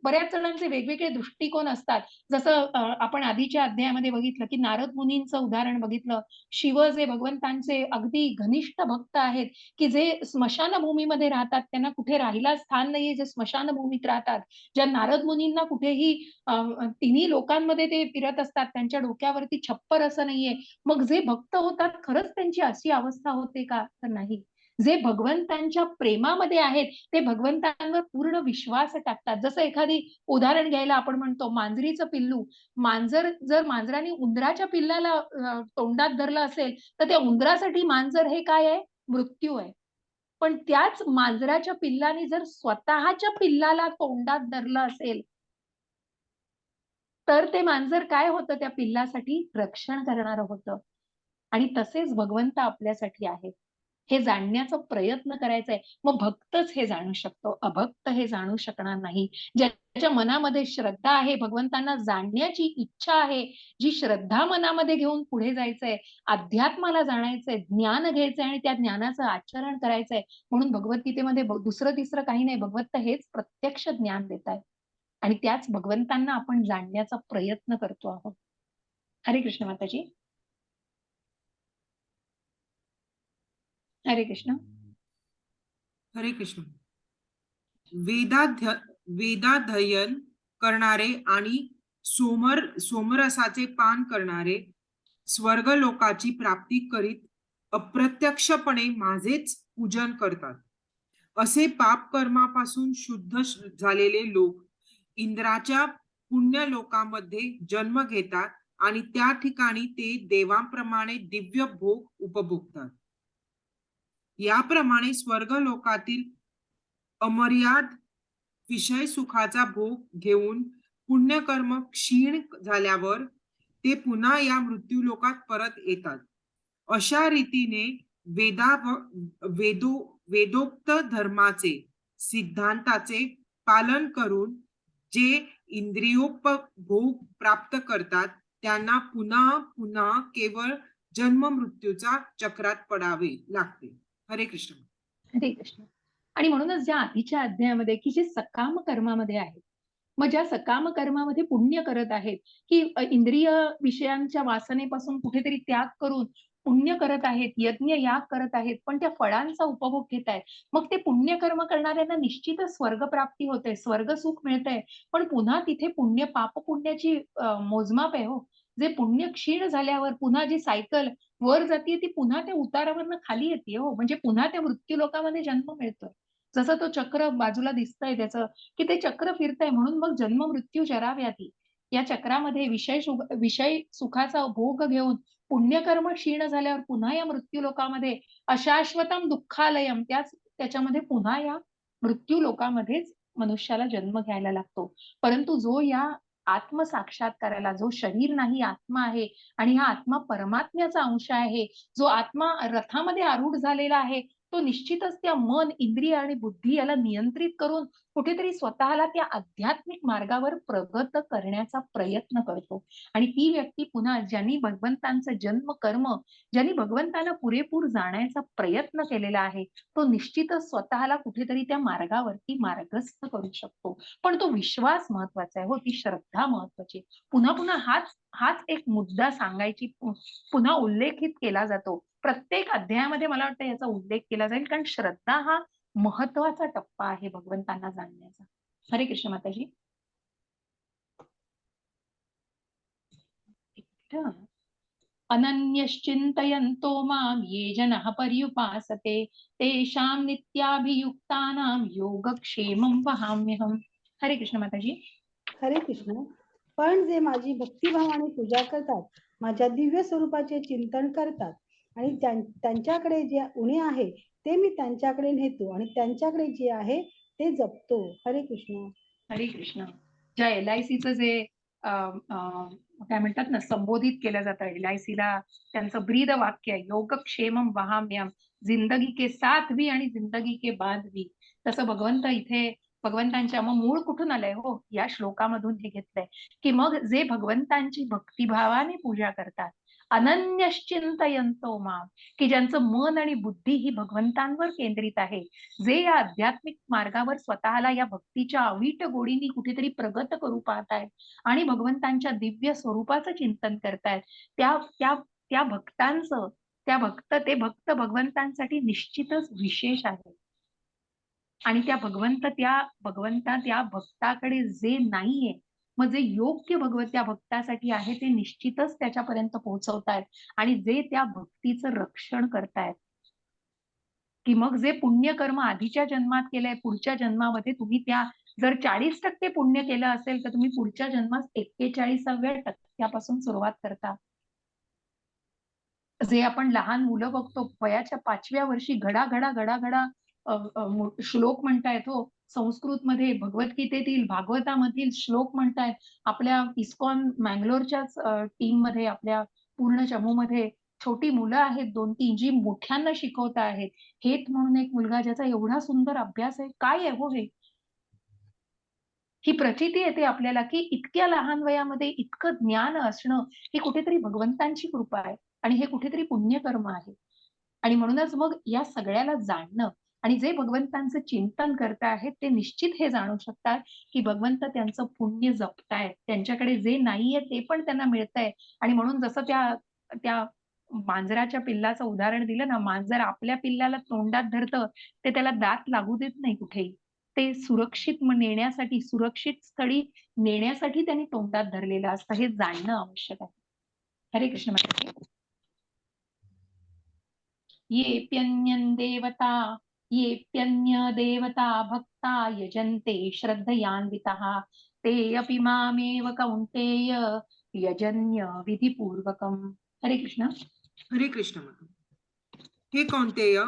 बऱ्याच जणांचे वेगवेगळे दृष्टिकोन असतात. जसं आपण आधीच्या अध्यायामध्ये बघितलं की नारद मुनींचं उदाहरण बघितलं. शिव जे भगवंतांचे अगदी घनिष्ठ भक्त आहेत, की जे स्मशानभूमीमध्ये राहतात, त्यांना कुठे राहायला स्थान नाहीये, जे स्मशानभूमीत राहतात. ज्या नारद मुनींना कुठेही तिन्ही लोकांमध्ये ते फिरत असतात, त्यांच्या डोक्यावरती छप्पर असं नाहीये. मग जे भक्त होतात खरंच त्यांची अशी अवस्था होते का? तर नाही. जे भगवंतांच्या प्रेमामध्ये आहेत ते भगवंतांवर पूर्ण विश्वास टाकतात. जसं एखादी उदाहरण घ्यायला आपण म्हणतो मांजरीचं पिल्लू. जर मांजराने उंदराच्या पिल्लाला तोंडात धरलं असेल तर त्या उंदरासाठी मांजर हे काय आहे? मृत्यू आहे. पण त्याच मांजराच्या पिल्लाने जर स्वतःच्या पिल्लाला तोंडात धरलं असेल तर ते मांजर काय होतं? त्या पिल्लासाठी रक्षण करणारं होतं. आणि तसेच भगवंत आपल्यासाठी आहेत. हे जाणण्याचा प्रयत्न करायचा आहे. मग भक्तच हे जाणू शकतो, अभक्त हे जाणू शकणार नाही. ज्याच्या मनामध्ये श्रद्धा आहे, भगवंतांना जाणण्याची इच्छा आहे, जी श्रद्धा मनामध्ये घेऊन पुढे जायचंय, अध्यात्माला जाणायचंय, ज्ञान घ्यायचंय आणि त्या ज्ञानाचं आचरण करायचंय. म्हणून भगवद्गीतेमध्ये दुसरं तिसरं काही नाही, भगवंत हेच प्रत्यक्ष ज्ञान देत आहेत आणि त्याच भगवंतांना आपण जाणण्याचा प्रयत्न करतो आहोत. हरे कृष्ण माताजी. हरे कृष्ण. हरे कृष्ण. वेदाध्ययन करणारे आणि सोमरसाचे पान करणारे स्वर्ग लोकाची प्राप्ती करीत अप्रत्यक्षपणे माझेच पूजन करतात. असे पाप कर्मापासून शुद्ध झालेले लोक इंद्राच्या पुण्य लोकामध्ये जन्म घेतात आणि त्या ठिकाणी ते देवांप्रमाणे दिव्य भोग उपभोगतात. याप्रमाणे स्वर्ग लोकातील अमर्याद विषय सुखाचा भोग घेऊन पुण्यकर्म क्षीण झाल्यावर ते पुन्हा या मृत्यू लोकात परत येतात. अशा रीतीने वेदोक्त धर्माचे सिद्धांताचे पालन करून जे इंद्रियोपभोग प्राप्त करतात त्यांना पुन्हा पुन्हा केवळ जन्म मृत्यूचा चक्रात पडावे लागते. हरे कृष्ण. हरे कृष्ण. आणि म्हणूनच ज्या आधीच्या अध्यायामध्ये की जे सकाम कर्मामध्ये आहेत, मग ज्या सकाम कर्मामध्ये पुण्य करत आहेत, की इंद्रिय विषयांच्या वासनेपासून कुठेतरी त्याग करून पुण्य करत आहेत, यज्ञ याग करत आहेत, पण त्या फळांचा उपभोग घेत आहेत. मग ते पुण्यकर्म करणाऱ्यांना निश्चितच स्वर्गप्राप्ती होते, स्वर्ग सुख मिळतंय. पण पुन्हा तिथे पुण्य पाप पुण्याची मोजमाप आहे हो. जे पुण्य क्षीण झाल्यावर पुन्हा जी सायकल वर जातीये ती पुन्हा त्या उतारावरनं खाली येते हो. म्हणजे पुन्हा त्या मृत्यू लोकामध्ये जन्म मिळतोय. जसं तो चक्र बाजूला दिसतंय त्याचं, की ते चक्र फिरतंय. म्हणून मग जन्म मृत्यू जरा व्याधी या चक्रामध्ये विषय सुखाचा भोग घेऊन पुण्यकर्म क्षीण झाल्यावर पुन्हा या मृत्यू लोकामध्ये अशाश्वतम दुःखालयम त्याच्यामध्ये पुन्हा या मृत्यू लोकामध्येच मनुष्याला जन्म घ्यायला लागतो. परंतु जो या आत्मसाक्षात्काराला, जो शरीर नाही आत्मा आहे आणि हा आत्मा परमात्म्याचा अंश आहे, जो आत्मा रथामध्ये आरूढ झालेला आहे, तो निश्चितच त्या मन, इंद्रिय आणि बुद्धी याला नियंत्रित करून कुठेतरी स्वतःला त्या आध्यात्मिक मार्गावर प्रगत करण्याचा प्रयत्न करतो. आणि ती व्यक्ती पुन्हा ज्यांनी भगवंतांचं जन्म कर्म, ज्यांनी भगवंताला पुरेपूर जाण्याचा प्रयत्न केलेला आहे, तो निश्चितच स्वतःला कुठेतरी त्या मार्गावरती मार्गस्थ करू शकतो. पण तो विश्वास महत्वाचा आहे हो, ती श्रद्धा महत्वाची. पुन्हा पुन्हा हाच एक मुद्दा सांगायची पुन्हा उल्लेखित केला जातो. प्रत्येक अध्यायामध्ये मला वाटतं याचा उल्लेख केला जाईल, कारण श्रद्धा हा महत्वाचा टप्पा आहे भगवंतांना जाणण्याचा. हरे कृष्ण माताजी. अनन्यश्चिन्तयन्तो मां ये जनः पर्युपासते तेषां नित्याभियुक्तानां योगक्षेमं वहाम्यहम्. हरे कृष्ण माताजी. हरे कृष्ण. पण जे माझी भक्तिभावाने पूजा करतात, माझ्या दिव्य स्वरूपाचे चिंतन करतात आणि त्यांच्याकडे जे उणे आहे ते मी त्यांच्याकडे नेतो आणि त्यांच्याकडे जे आहे ते जपतो. हरे कृष्ण. हरे कृष्ण. ज्या LICचं जे काय म्हणतात ना, संबोधित केलं जातं LICला, त्यांचं ब्रीद वाक्य आहे, योगक्षेमम वहाम्यहम्, जिंदगी के साथ भी आणि जिंदगी के बाद भी. तसं भगवंत इथे भगवंतांच्या मग मूळ कुठून आलंय हो, या श्लोकामधून हे घेतलंय, की मग जे भगवंतांची भक्तिभावाने पूजा करतात, अनन्यश्चिंतयन्तो माम, की ज्यांचं मन आणि बुद्धी ही भगवंतांवर केंद्रित आहे, जे या आध्यात्मिक मार्गावर स्वतःला या भक्तीच्या अवीट गोडीने कुठेतरी प्रगत करू पाहतायत आणि भगवंतांच्या दिव्य स्वरूपाचं चिंतन करतायत, त्या त्या त्या भक्तांचं ते भक्त भगवंतांसाठी निश्चितच विशेष आहे. आणि त्या भगवंता त्या भक्ताकडे जे नाहीये, मग जे योग्य त्या भक्तासाठी आहे ते निश्चितच त्याच्यापर्यंत पोहोचवतायत आणि जे त्या भक्तीचं रक्षण करतायत. की मग जे पुण्यकर्म आधीच्या जन्मात केलंय, पुढच्या जन्मामध्ये तुम्ही जर 40% पुण्य केलं असेल, तर तुम्ही पुढच्या जन्मात 41व्या टक्क्यापासून सुरुवात करता. जे आपण लहान मुलं बघतो, वयाच्या 5व्या वर्षी घडा घडा घडा घडा श्लोक म्हणतायत हो. संस्कृतमध्ये भगवद्गीतेतील, भागवतामधील श्लोक म्हणतायत. आपल्या इस्कॉन मंगलोरच्याच टीममध्ये, आपल्या पूर्ण चमूमध्ये छोटी मुलं आहेत 2-3 जी मोठ्यांना शिकवत आहेत. हेत म्हणून एक मुलगा ज्याचा एवढा सुंदर अभ्यास आहे. काय आहे हो हे? ही प्रचिती येते आपल्याला, की इतक्या लहान वयामध्ये इतकं ज्ञान असणं ही कुठेतरी भगवंतांची कृपा आहे आणि हे कुठेतरी पुण्यकर्म आहे. आणि म्हणूनच मग या सगळ्याला जाणणं आणि जे भगवंतांचं चिंतन करत आहेत ते निश्चित हे जाणू शकतात, की भगवंत त्यांचं पुण्य जपतायत. त्यांच्याकडे जे नाहीये ते पण त्यांना मिळतंय आणि म्हणून जसं त्या त्या मांजराच्या पिल्लाचं उदाहरण दिलं ना, मांजर आपल्या पिल्लाला तोंडात धरतं, ते त्याला दात लागू देत नाही कुठेही. ते सुरक्षित नेण्यासाठी, सुरक्षित स्थळी नेण्यासाठी त्यांनी तोंडात धरलेलं असतं. हे जाणणं आवश्यक आहे. हरे कृष्ण माताजी. येऽप्यन्य देवता भक्ता यजन्ते श्रद्धयान्वितः ते अपि मामेव कौन्तेय यजन्य विधिपूर्वकम्. हरे कृष्ण. हरे कृष्ण माता. हे कौंतेय,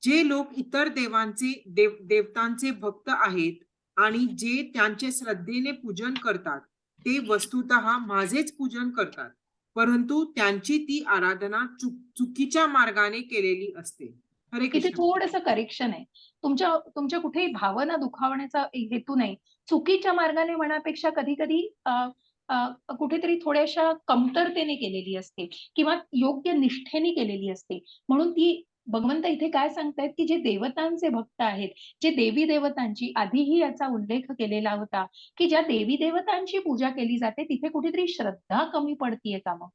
जे लोक इतर देवतांचे भक्त आहेत आणि जे त्यांचे श्रद्धेने पूजन करतात ते वस्तुतः माझेच पूजन करतात, परंतु त्यांची ती आराधना चुकीच्या मार्गाने केलेली असते. हरे इथे कृष्ण. थोडंसं करेक्शन आहे. तुमच्या तुमच्या कुठेही भावना दुखावण्याचा हेतू नाही. चुकीच्या मार्गाने म्हणण्यापेक्षा कधी-कधी कुठेतरी थोड्याशा कमतरतेने केलेली असते किंवा योग्य निष्ठेने केलेली असते. म्हणून ती भगवंत इथे काय सांगतायत, की जे देवतांचे भक्त आहेत, जे देवी-देवतांची आधीही याचा उल्लेख केलेला होता, की ज्या देवी-देवतांची पूजा केली जाते तिथे कुठेतरी श्रद्धा कमी पडतीये का मग?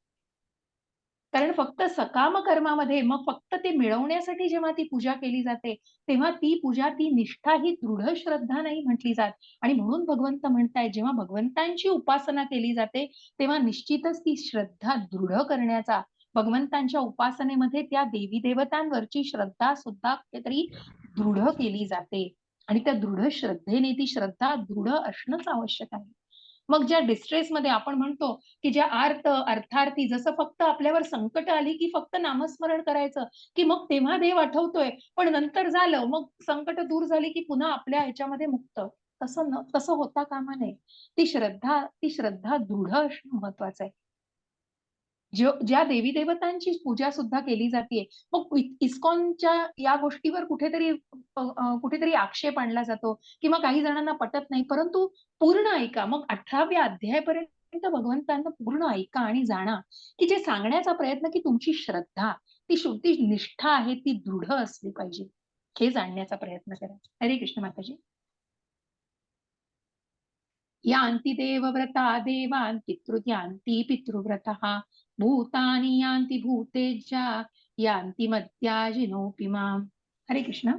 कारण फक्त सकाम कर्मामध्ये मग फक्त ते मिळवण्यासाठी जेव्हा ती पूजा केली जाते, तेव्हा ती पूजा, ती निष्ठा ही दृढ श्रद्धा नाही म्हटली जात. आणि म्हणून भगवंत म्हणतायत, जेव्हा भगवंतांची उपासना केली जाते, तेव्हा निश्चितच ती श्रद्धा दृढ करण्याचा, भगवंतांच्या उपासनेमध्ये त्या देवी-देवतांवरची श्रद्धा सुद्धा कुठेतरी दृढ केली जाते. आणि त्या दृढ श्रद्धेने ती श्रद्धा दृढ असणंच आवश्यक आहे. मग ज्या डिस्ट्रेसमध्ये आपण म्हणतो, की ज्या अर्थार्थी जसं फक्त आपल्यावर संकट आली, की फक्त नामस्मरण करायचं, की मग तेव्हा देव आठवतोय, पण नंतर झालं, मग संकट दूर झाली, की पुन्हा आपल्या ह्याच्यामध्ये मुक्त. तसं होता कामा नये. ती श्रद्धा दृढ असणं महत्वाचं आहे. ज्या देवी-देवतांची पूजा सुद्धा केली जातीये. मग इस्कॉनच्या या गोष्टीवर कुठेतरी आक्षेप आणला जातो किंवा काही जणांना पटत नाही. परंतु पूर्ण ऐका. मग 18व्या अध्यायापर्यंत भगवंतांना पूर्ण ऐका आणि जाणा, की जे सांगण्याचा प्रयत्न, की तुमची श्रद्धा, ती निष्ठा आहे, ती दृढ असली पाहिजे. हे जाणण्याचा प्रयत्न करा. हरे कृष्ण माताजी. यान्ति देवव्रता देवान् पितृयान्ति पितृव्रतः भूतानि यान्ति भूतेज्या यान्ति मद्याजिनोऽपि माम्. हरे कृष्ण.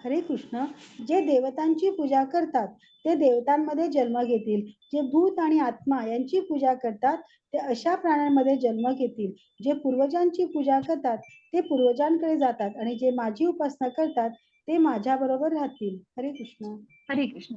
हरे कृष्ण. जे देवतांची पूजा करतात ते देवतांमध्ये जन्म घेतील. जे भूत आणि आत्मा यांची पूजा करतात ते अशा प्राण्यांमध्ये जन्म घेतील. जे पूर्वजांची पूजा करतात ते पूर्वजांकडे जातात आणि जे माझी उपासना करतात ते माझ्या बरोबर राहतील. हरे कृष्ण. हरे कृष्ण.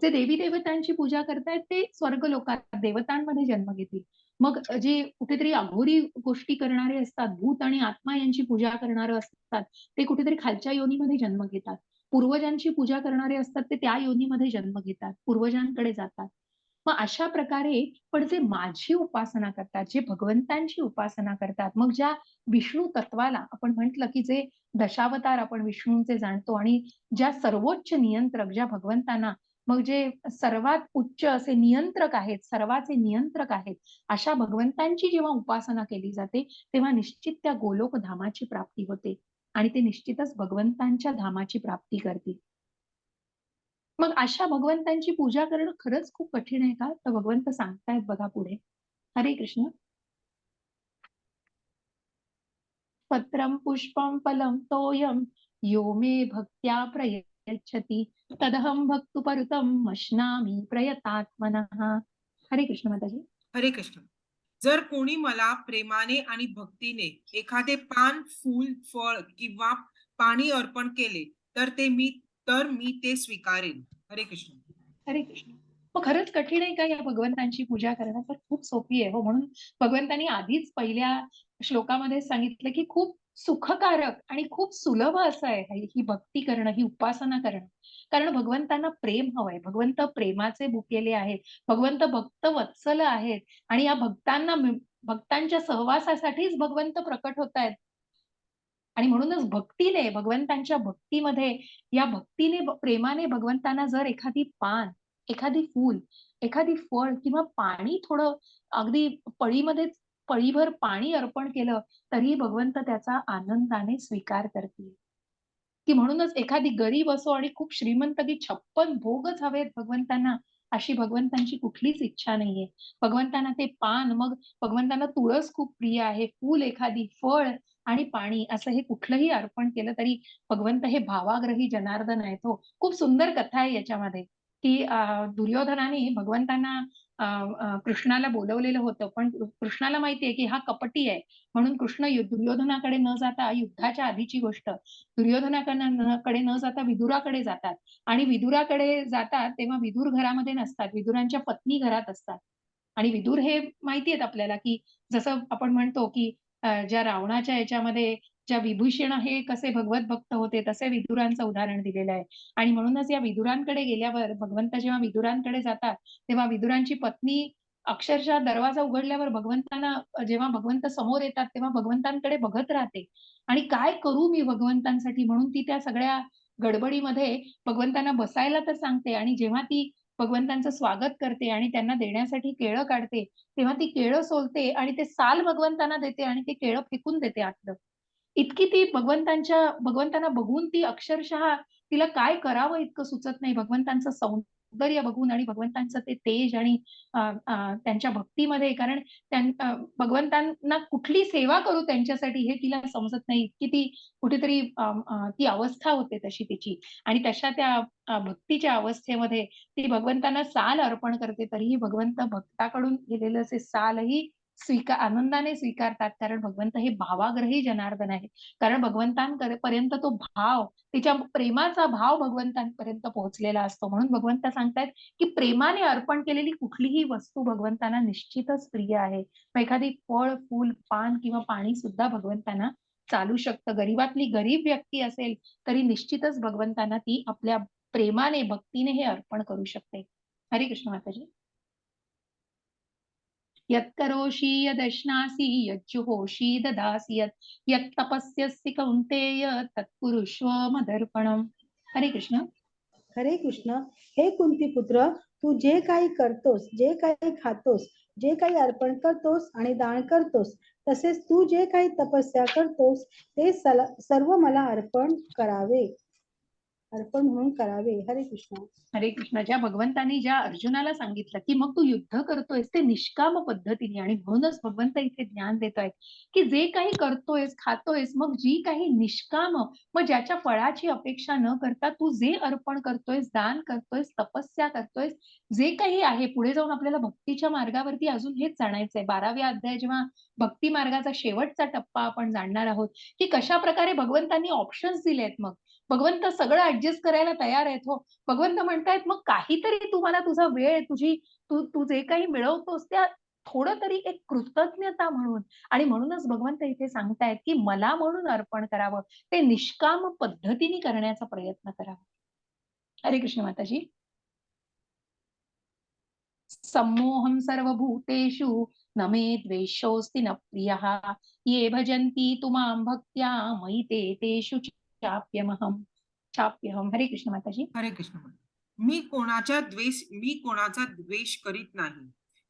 जे देवी देवतांची पूजा करतायत ते स्वर्ग लोकात देवतांमध्ये जन्म घेतील. मग जे कुठेतरी अघोरी गोष्टी करणारे असतात, भूत आणि आत्मा यांची पूजा करणारे असतात, ते कुठेतरी खालच्या योनीमध्ये जन्म घेतात. पूर्वजांची पूजा करणारे असतात ते त्या योनीमध्ये जन्म घेतात, पूर्वजांकडे जातात. मग अशा प्रकारे पण जे माझी उपासना करतात, जे भगवंतांची उपासना करतात, मग ज्या विष्णू तत्वाला आपण म्हटलं, की जे दशावतार आपण विष्णूंचे जाणतो आणि ज्या सर्वोच्च नियंत्रक, ज्या भगवंतांना मग जे सर्वात उच्च असे नियंत्रक आहेत, सर्वाचे नियंत्रक आहेत, अशा भगवंतांची जेव्हा उपासना केली जाते, तेव्हा निश्चित त्या गोलोक धामाची प्राप्ती होते आणि ते निश्चितच भगवंतांच्या धामाची प्राप्ती करतील. मग अशा भगवंतांची पूजा करणं खरंच खूप कठीण आहे का? तर भगवंत सांगतायत बघा पुढे. हरे कृष्ण. पत्रं पुष्पं फलं तोयं यो मे भक्त्या प्रयच्छति तदहं भक्तुपरुतं मश्नामि प्रयतात्मनः. हरे कृष्ण माताजी. हरे कृष्ण. जर कोणी मला प्रेमाने आणि भक्तीने एखादे पान, फूल, फळ किंवा पाणी अर्पण केले तर मी ते स्वीकारेन. हरे कृष्ण. हरे कृष्ण. मग खरंच कठीण आहे का या भगवंतांची पूजा करणं? तर खूप सोपी आहे हो. म्हणून भगवंतांनी आधीच पहिल्या श्लोकामध्ये सांगितलं, की खूप सुखकारक आणि खूप सुलभ असं आहे ही भक्ती करणं, ही उपासना करणं. कारण भगवंतांना प्रेम हवंय. भगवंत प्रेमाचे भुकेले आहेत. भगवंत भक्त वत्सल आहेत आणि या भक्तांच्या सहवासासाठीच भगवंत प्रकट होतायत. आणि म्हणूनच भक्तीने, भगवंतांच्या भक्तीमध्ये, या भक्तीने, प्रेमाने भगवंतांना जर एखादी पान, एखादी फूल, एखादी फळ किंवा पाणी थोडं अगदी पळीमध्येच पळीभर पाणी अर्पण केलं, तरी भगवंत त्याचा आनंदाने स्वीकार करतील. की म्हणूनच एखादी गरीब असो आणि खूप श्रीमंत, की 56 भोगच हवेत भगवंतांना, अशी भगवंतांची कुठलीच इच्छा नाहीये. भगवंतांना ते पान, मग भगवंतांना तुळस खूप प्रिय आहे, फूल, एखादी फळ आणि पाणी असं हे कुठलंही अर्पण केलं तरी भगवंत हे भावाग्रही जनार्दन आहेत हो. खूप सुंदर कथा आहे याच्यामध्ये, की दुर्योधनाने भगवंतांना कृष्णाला बोलवलेलं होतं. पण कृष्णाला माहिती आहे, की हा कपटी आहे. म्हणून कृष्ण दुर्योधनाकडे न जाता, युद्धाच्या आधीची गोष्ट, दुर्योधनाकडे न जाता विदुराकडे जातात आणि विदुराकडे जातात तेव्हा विदुर घरामध्ये नसतात. विदुरांच्या पत्नी घरात असतात. आणि विदुर हे माहिती आहेत आपल्याला, की जसं आपण म्हणतो, की ज्या रावणाच्या याच्यामध्ये ज्या विभीषण हे कसे भगवत भक्त होते, तसे विदुरांचं उदाहरण दिलेलं आहे. आणि म्हणूनच या विदुरांकडे गेल्यावर भगवंत जेव्हा विदुरांकडे जातात, तेव्हा विदुरांची पत्नी अक्षरशः दरवाजा उघडल्यावर भगवंतांना, जेव्हा भगवंत समोर येतात, तेव्हा भगवंतांकडे बघत राहते. आणि काय करू मी भगवंतांसाठी, म्हणून ती त्या सगळ्या गडबडीमध्ये भगवंतांना बसायला तर सांगते आणि जेव्हा ती भगवंतांचं स्वागत करते आणि त्यांना देण्यासाठी केळं काढते, तेव्हा ती केळं सोलते आणि ते साल भगवंतांना देते आणि ते केळं फेकून देते आतलं. इतकी ती भगवंतांना बघून ती अक्षरशः, तिला काय करावं इतकं सुचत नाही. भगवंतांचं सौंदर्य बघून आणि भगवंतांचं ते तेज आणि त्यांच्या भक्तीमध्ये, कारण भगवंतांना कुठली सेवा करू त्यांच्यासाठी हे तिला समजत नाही. इतकी ती कुठेतरी ती अवस्था होते तशी तिची. आणि तशा त्या भक्तीच्या अवस्थेमध्ये ती भगवंतांना साल अर्पण करते, तरीही भगवंत भक्ताकडून गेलेलं असे सालही आनंदाने स्वीकारतात. कारण भगवंत हे भावाग्रही जनार्दन आहे. कारण भगवंतांपर्यंत तो भाव, तिच्या प्रेमाचा भाव भगवंतांपर्यंत पोहोचलेला असतो. म्हणून भगवंत सांगतायत, की प्रेमाने अर्पण केलेली कुठलीही वस्तू भगवंतांना निश्चितच प्रिय आहे. मग एखादी फळ, फूल, पान किंवा पाणी सुद्धा भगवंतांना चालू शकतं. गरीबातली गरीब व्यक्ती असेल, तरी निश्चितच भगवंतांना ती आपल्या प्रेमाने, भक्तीने हे अर्पण करू शकते. हरे कृष्ण माताजी. यत्करोषि यदश्नासि यज्जुहोषि ददासि यत्तपस्यसि कौन्तेय तत्कुरुष्व मदर्पणम्. हरे कृष्ण. हरे कृष्ण. हे कुंती पुत्र, तू जे काही करतोस, जे काही खातोस, जे काही अर्पण करतोस आणि दान करतोस, तसेच तू जे काही तपस्या करतोस, ते सर्व मला अर्पण म्हणून करावे. हरे कृष्ण. हरे कृष्ण. ज्या भगवंतांनी ज्या अर्जुनाला सांगितलं, की मग तू युद्ध करतोयस ते निष्काम पद्धतीने, आणि म्हणूनच भगवंत इथे ज्ञान देतायत, की जे काही करतोयस, खातोयस, मग जी काही निष्काम, मग ज्याच्या फळाची अपेक्षा न करता तू जे अर्पण करतोयस, दान करतोयस, तपस्या करतोयस, जे काही आहे, पुढे जाऊन आपल्याला भक्तीच्या मार्गावरती अजून हेच जाणायचंय. 12व्या अध्याय जेव्हा भक्ती मार्गाचा शेवटचा टप्पा आपण जाणणार आहोत, की कशा प्रकारे भगवंतांनी ऑप्शन्स दिलेत. मग भगवंत सगळं ऍडजस्ट करायला तयार आहेत हो. भगवंत म्हणतायत, मग काहीतरी तुम्हाला तुझा वेळ, तू जे काही मिळवतोस त्या थोडं तरी एक कृतज्ञता म्हणून. आणि म्हणूनच भगवंत इथे सांगतायत, की मला म्हणून अर्पण करावं, ते निष्काम पद्धतीने करण्याचा प्रयत्न करावा. हरे कृष्ण माताजी. सम्मोहम सर्वभूतेषु न मे द्वेषोऽस्ति न प्रियः ये भजन्ति तु मां भक्त्या मयि ते तेषु चाप्यहम. हरे कृष्ण माताजी. हरे कृष्ण. मी कोणाचा द्वेष करीत नाही,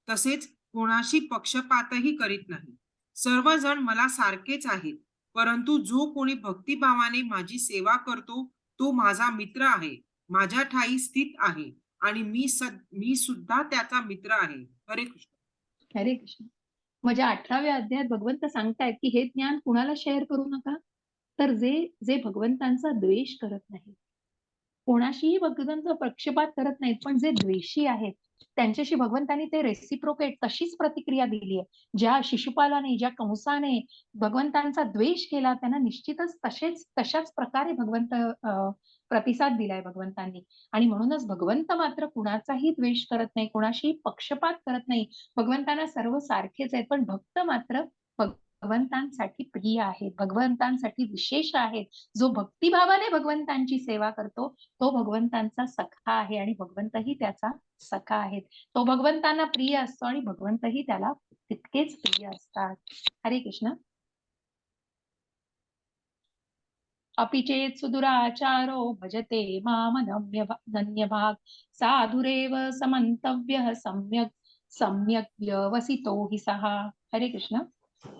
तसेच कोणाशी पक्षपातही करीत नाही. सर्वजण मला सारखेच आहेत. परंतु जो कोणी भक्तिभावाने माझी सेवा करतो, तो माझा मित्र आहे, माझ्या ठायी स्थित आहे आणि मी सुद्धा त्याचा मित्र आहे. हरे कृष्ण. हरे कृष्ण. म्हणजे 18व्या अध्यायात भगवंत सांगतायत, की हे ज्ञान कुणाला शेअर करू नका, तर जे जे भगवंतांचा द्वेष करत नाही, कोणाशीही भगवंत पक्षपात करत नाहीत, पण जे द्वेषी आहेत त्यांच्याशी भगवंतांनी ते रेसिप्रोकेट तशीच प्रतिक्रिया दिली आहे. ज्या शिशुपालाने, ज्या कंसाने भगवंतांचा द्वेष केला, त्यांना निश्चितच तशाच प्रकारे भगवंत प्रतिसाद दिलाय भगवंतांनी. आणि म्हणूनच भगवंत मात्र कुणाचाही द्वेष करत नाही, कोणाशीही पक्षपात करत नाही. भगवंतांना सर्व सारखेच आहेत, पण भक्त मात्र भगवंतांसाठी प्रिय आहेत, भगवंतांसाठी विशेष आहेत. जो भक्तिभावाने भगवंतांची सेवा करतो तो भगवंतांचा सखा आहे आणि भगवंतही त्याचा सखा आहेत. तो भगवंतांना प्रिय असतो आणि भगवंतही त्याला तितकेच प्रिय असतात. हरे कृष्ण. अपि चेत् सुदुराचारो भजते माम नन्यभाग साधुरेव समन्तव्यः सम्यक् सम्यक् व्यवसितो हि सः. हरे कृष्ण.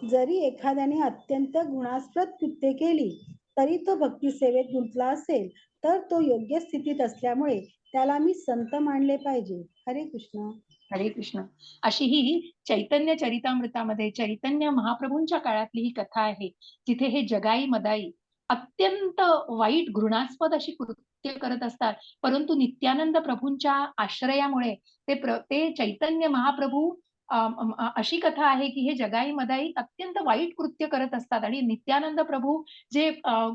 जरी एखाद्याने अत्यंत गुणास्पद कृत्ये केली तरी तो भक्ती सेवेत गुंतला असेल तर तो योग्य स्थितीत असल्यामुळे त्याला मी संत मानले पाहिजे. हरे कृष्ण. हरे कृष्ण. अशी ही चैतन्य चरितामृतामध्ये चैतन्य महाप्रभूंच्या काळातली ही कथा आहे, जिथे हे जगाई मदाई अत्यंत वाईट घृणास्पद अशी कृत्य करत असतात, परंतु नित्यानंद प्रभूंच्या आश्रयामुळे ते चैतन्य महाप्रभू अशी कथा आहे की हे जगाई मदाई अत्यंत वाईट कृत्य करत असतात आणि नित्यानंद प्रभू जे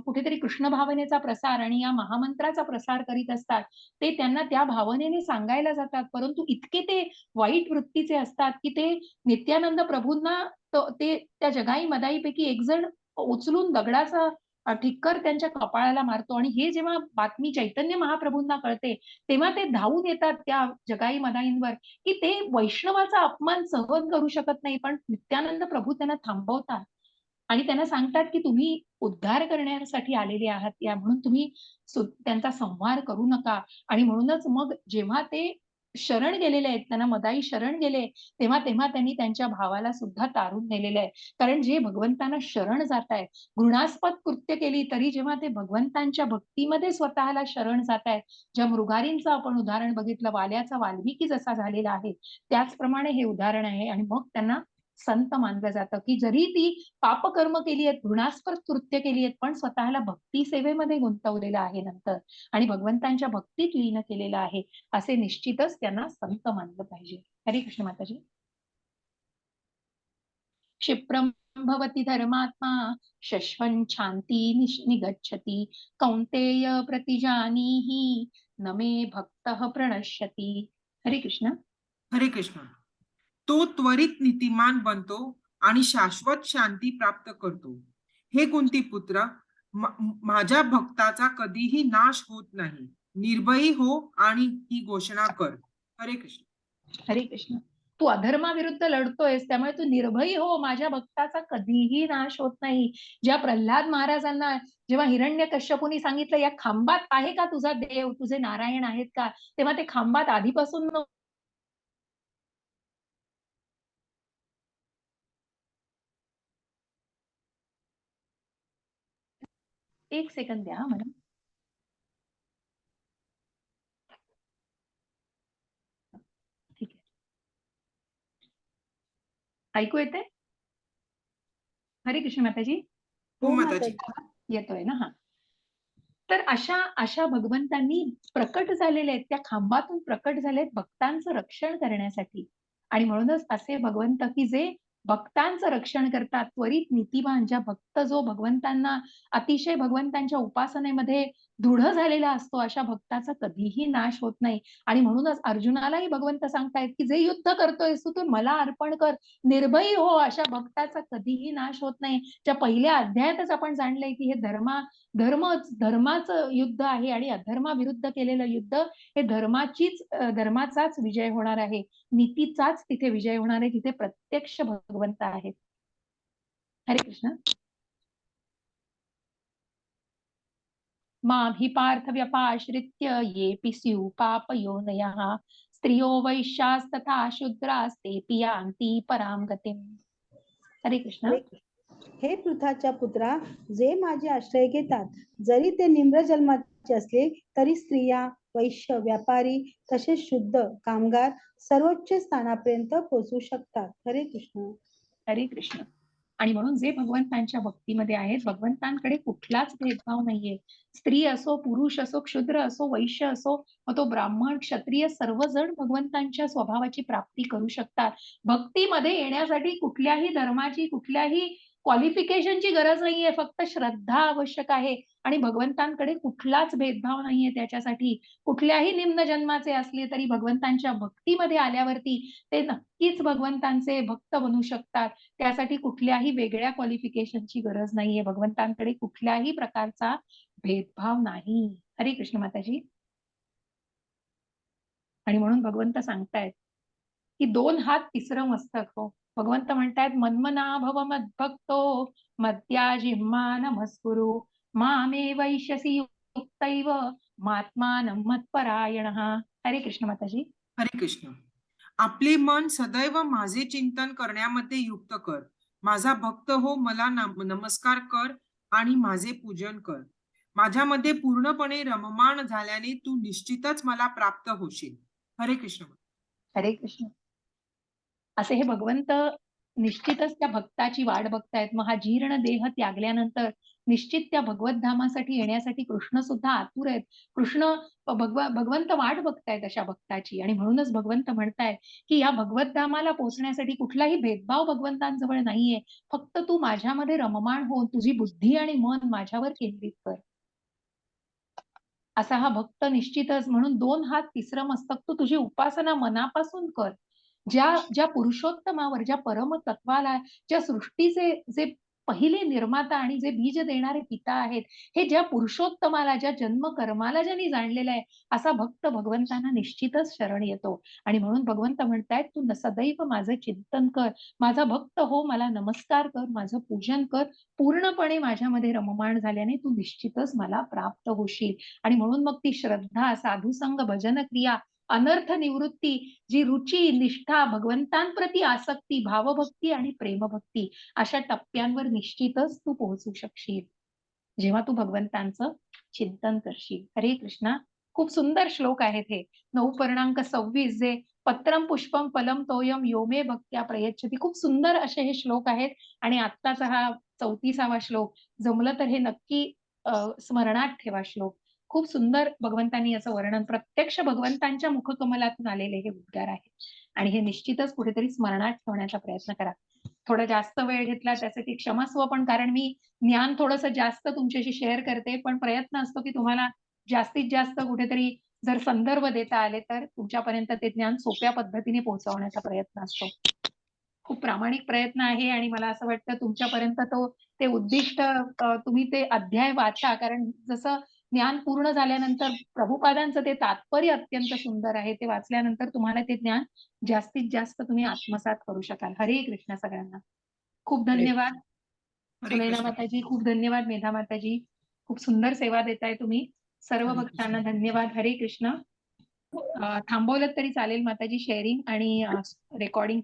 कुठेतरी कृष्ण भावनेचा प्रसार आणि या महामंत्राचा प्रसार करीत असतात ते त्यांना त्या भावनेने सांगायला जातात, परंतु इतके ते वाईट वृत्तीचे असतात की ते नित्यानंद प्रभूंना ते त्या जगाई मदाईपैकी एक जण उचलून दगडाचा ठिक्कर त्यांच्या कपाळाला मारतो आणि हे जेव्हा बातमी चैतन्य महाप्रभूंना कळते तेव्हा ते धावून येतात त्या जगाई मदाईंवर की ते वैष्णवाचा अपमान सहन करू शकत नाही, पण नित्यानंद प्रभू त्यांना थांबवतात आणि त्यांना सांगतात की तुम्ही उद्धार करण्यासाठी आलेले आहात या म्हणून तुम्ही त्यांचा संहार करू नका. आणि म्हणूनच मग जेव्हा ते शरण गेलेले आहेत, त्यांना मदाई शरण गेले तेव्हा तेव्हा त्यांनी त्यांच्या भावाला सुद्धा तारून नेलेलं आहे. कारण जे भगवंतांना शरण जात आहेत, घृणास्पद कृत्य केली तरी जेव्हा ते भगवंतांच्या भक्तीमध्ये स्वतःला शरण जात आहेत, ज्या मृगारींचं आपण उदाहरण बघितलं, वाल्याचा वाल्मिकी जसा झालेला आहे त्याचप्रमाणे हे उदाहरण आहे आणि मग त्यांना संत मानलं जातं की जरी ती पापकर्म केली आहेत, घृणास्पद कृत्य केली आहेत, पण स्वतःला भक्ती सेवेमध्ये गुंतवलेलं आहे नंतर आणि भगवंतांच्या भक्तीत लीन केलेलं आहे, असे निश्चितच त्यांना संत मानलं पाहिजे. हरे कृष्ण माताजी. क्षिप्रम भवति धर्मात्मा शश्वन् शांती निगच्छति कौन्तेय प्रतिजानीहि न मे भक्तः प्रणश्यति. हरे कृष्ण. हरे कृष्ण. तो त्वरित नीतिमान बनतो आणि शाश्वत शांती प्राप्त करतो. हे कुंती पुत्र, माझ्या भक्ताचा कधीही नाश होत नाही. निर्भयी हो आणि ही घोषणा कर. हरे कृष्ण. हरे कृष्ण. तू अधर्माविरुद्ध लढतोयस त्यामुळे तू निर्भयी हो, माझ्या भक्ताचा कधीही नाश होत नाही. ज्या प्रल्हाद महाराजांना जेव्हा हिरण्यकश्यपूनी सांगितलं या खांबात आहे का तुझा देव, तुझे नारायण आहेत का, तेव्हा ते खांबात आधीपासून एक सेकंद द्या मॅडम. ठीक आहे, ऐकू येते? हरे कृष्ण माताजी. हो माताजी. येतोय ना. हा, तर अशा अशा भगवंतांनी प्रकट झालेले आहेत, त्या खांबातून प्रकट झालेत भक्तांचं रक्षण करण्यासाठी आणि म्हणूनच असे भगवंत की जे भक्तांचं रक्षण करतात, त्वरित नीतिवान, ज्या भक्त जो भगवंतांना अतिशय भगवंतांच्या उपासनेमध्ये दृढ झालेला असतो अशा भक्ताचा कधीही नाश होत नाही. आणि म्हणूनच अर्जुनालाही भगवंत सांगतायत की जे युद्ध करतोयस तू ते मला अर्पण कर, निर्भयी हो, अशा भक्ताचा कधीही नाश होत नाही. त्या पहिल्या अध्यायातच आपण जाणलंय की हे धर्माचं युद्ध आहे आणि अधर्माविरुद्ध केलेलं युद्ध हे धर्माचाच विजय होणार आहे, नीतीचाच तिथे विजय होणार आहे, तिथे प्रत्यक्ष भगवंत आहेत. हरे कृष्ण. माभि पार्थ व्यपाश्रित्य येऽपि स्युः पापयोनयः स्त्रियो वैश्यास्तथा शूद्रास्तेऽपि यान्ति परां गतिम्. हरे कृष्ण. हे पृथाच्या पुत्रा, जे माझे आश्रय घेतात जरी ते निम्र जन्माचे असले तरी स्त्रिया, वैश्य, व्यापारी तसेच शुद्ध कामगार सर्वोच्च स्थानापर्यंत पोहोचू शकतात. हरे कृष्ण. हरे कृष्ण. आणि म्हणून जे भगवंतांच्या भक्तीमध्ये आहेत, भगवंतांकडे कुठलाच भेदभाव नाहीये. स्त्री असो, पुरुष असो, क्षुद्र असो, वैश्य असो, मग तो ब्राह्मण, क्षत्रिय सर्वजण भगवंतांच्या स्वभावाची प्राप्ती करू शकतात. भक्तीमध्ये येण्यासाठी कुठल्याही धर्माची, कुठल्याही क्वालिफिकेशनची गरज नाहीये, फक्त श्रद्धा आवश्यक आहे आणि भगवंतांकडे कुठलाच भेदभाव नाहीये त्याच्यासाठी. कुठल्याही निम्न जन्माचे असले तरी भगवंतांच्या भक्तीमध्ये आल्यावरती ते नक्कीच भगवंतांचे भक्त बनू शकतात. त्यासाठी कुठल्याही वेगळ्या क्वालिफिकेशनची गरज नाहीये. भगवंतांकडे कुठल्याही प्रकारचा भेदभाव नाही. हरे कृष्ण माताजी. आणि म्हणून भगवंत सांगतायत की 2 हात तिसरं मस्तक हो. भगवंत म्हणतायत मन्मना भव मद्भक्तो मद्या जिह्मा नमस्कुरु मामे वैश्यसी युक्तैव मात्मानं मत्परायणः. हरे कृष्ण माताजी. हरे कृष्ण. आपले मन सदैव माझे चिंतन करण्यामध्ये युक्त कर. माझा भक्त हो, मला नमस्कार कर आणि माझे पूजन कर. माझ्यामध्ये पूर्णपणे रममाण झाल्याने तू निश्चितच मला प्राप्त होशील. हरे कृष्ण. हरे कृष्ण. असे हे भगवंत निश्चितच त्या भक्ताची वाट बघतायत. मग हा जीर्ण देह त्यागल्यानंतर निश्चित त्या भगवत धामासाठी येण्यासाठी कृष्ण सुद्धा आतुर आहेत. भगवंत वाट बघतायत अशा भक्ताची. आणि म्हणूनच भगवंत म्हणतायत की या भगवत धामाला पोहोचण्यासाठी कुठलाही भेदभाव भगवंतांजवळ नाहीये. फक्त तू माझ्यामध्ये रममाण हो, तुझी बुद्धी आणि मन माझ्यावर केंद्रित कर. असा हा भक्त निश्चितच. म्हणून 2 हात तिसरं मस्तक, तू तुझी उपासना मनापासून कर. ज्या पुरुषोत्तमावर, ज्या परमतत्वाला, ज्या सृष्टीचे जे पहिले निर्माता आणि जे बीज देणारे पिता आहेत, हे ज्या पुरुषोत्तमाला, ज्या जन्म कर्माला ज्यांनी जाणलेलं आहे, असा भक्त भगवंतांना निश्चितच शरण येतो. आणि म्हणून भगवंत म्हणतायत तू सदैव माझं चिंतन कर, माझा भक्त हो, मला नमस्कार कर, माझं पूजन कर. पूर्णपणे माझ्यामध्ये रममाण झाल्याने तू निश्चितच मला प्राप्त होशील. आणि म्हणून मग ती श्रद्धा, साधुसंग, भजन क्रिया, अनर्थ निवृत्ती, जी रुची, निष्ठा, भगवंतांप्रती आसक्ती, भावभक्ती आणि प्रेमभक्ती, अशा टप्प्यांवर निश्चितच तू पोहोचू शकशील जेव्हा तू भगवंतांचं चिंतन करशील. हरे कृष्णा. खूप सुंदर श्लोक आहेत हे. 9:26 जे पत्रम पुष्पम फलम तोयम योमे भक्त्या प्रयच्छति. खूप सुंदर असे हे श्लोक आहेत. आणि आत्ताचा हा 34वा श्लोक जमलं तर हे नक्की स्मरणात ठेवा श्लोक. खूप सुंदर भगवंतांनी याचं वर्णन, प्रत्यक्ष भगवंतांच्या मुखकमलातून आलेले हे उद्गार आहेत. आणि हे निश्चितच कुठेतरी स्मरणात ठेवण्याचा प्रयत्न करा. थोडा जास्त वेळ घेतला त्यासाठी क्षमस्व, पण कारण मी ज्ञान थोडंसं जास्त तुमच्याशी शेअर करते, पण प्रयत्न असतो की तुम्हाला जास्तीत जास्त कुठेतरी जर संदर्भ देता आले तर तुमच्यापर्यंत ते ज्ञान सोप्या पद्धतीने पोहोचवण्याचा प्रयत्न असतो. खूप प्रामाणिक प्रयत्न आहे. आणि मला असं वाटतं तुमच्यापर्यंत ते उद्दिष्ट, तुम्ही ते अध्याय वाचा, कारण जसं ज्ञान पूर्ण झाल्यानंतर प्रभुपादांचं ते तात्पर्य अत्यंत सुंदर आहे. ते वाचल्यानंतर तुम्हाला ते ज्ञान जास्तीत जास्त तुम्ही आत्मसात करू शकाल. हरे कृष्ण सगळ्यांना. खूप धन्यवाद. हरे सुनैना कृष्ण. माताजी खूप धन्यवाद. मेधा माताजी खूप सुंदर सेवा देताय तुम्ही. सर्व हरे भक्तांना धन्यवाद. हरे कृष्ण. थांबवलं तरी चालेल माताजी शेअरिंग आणि रेकॉर्डिंग.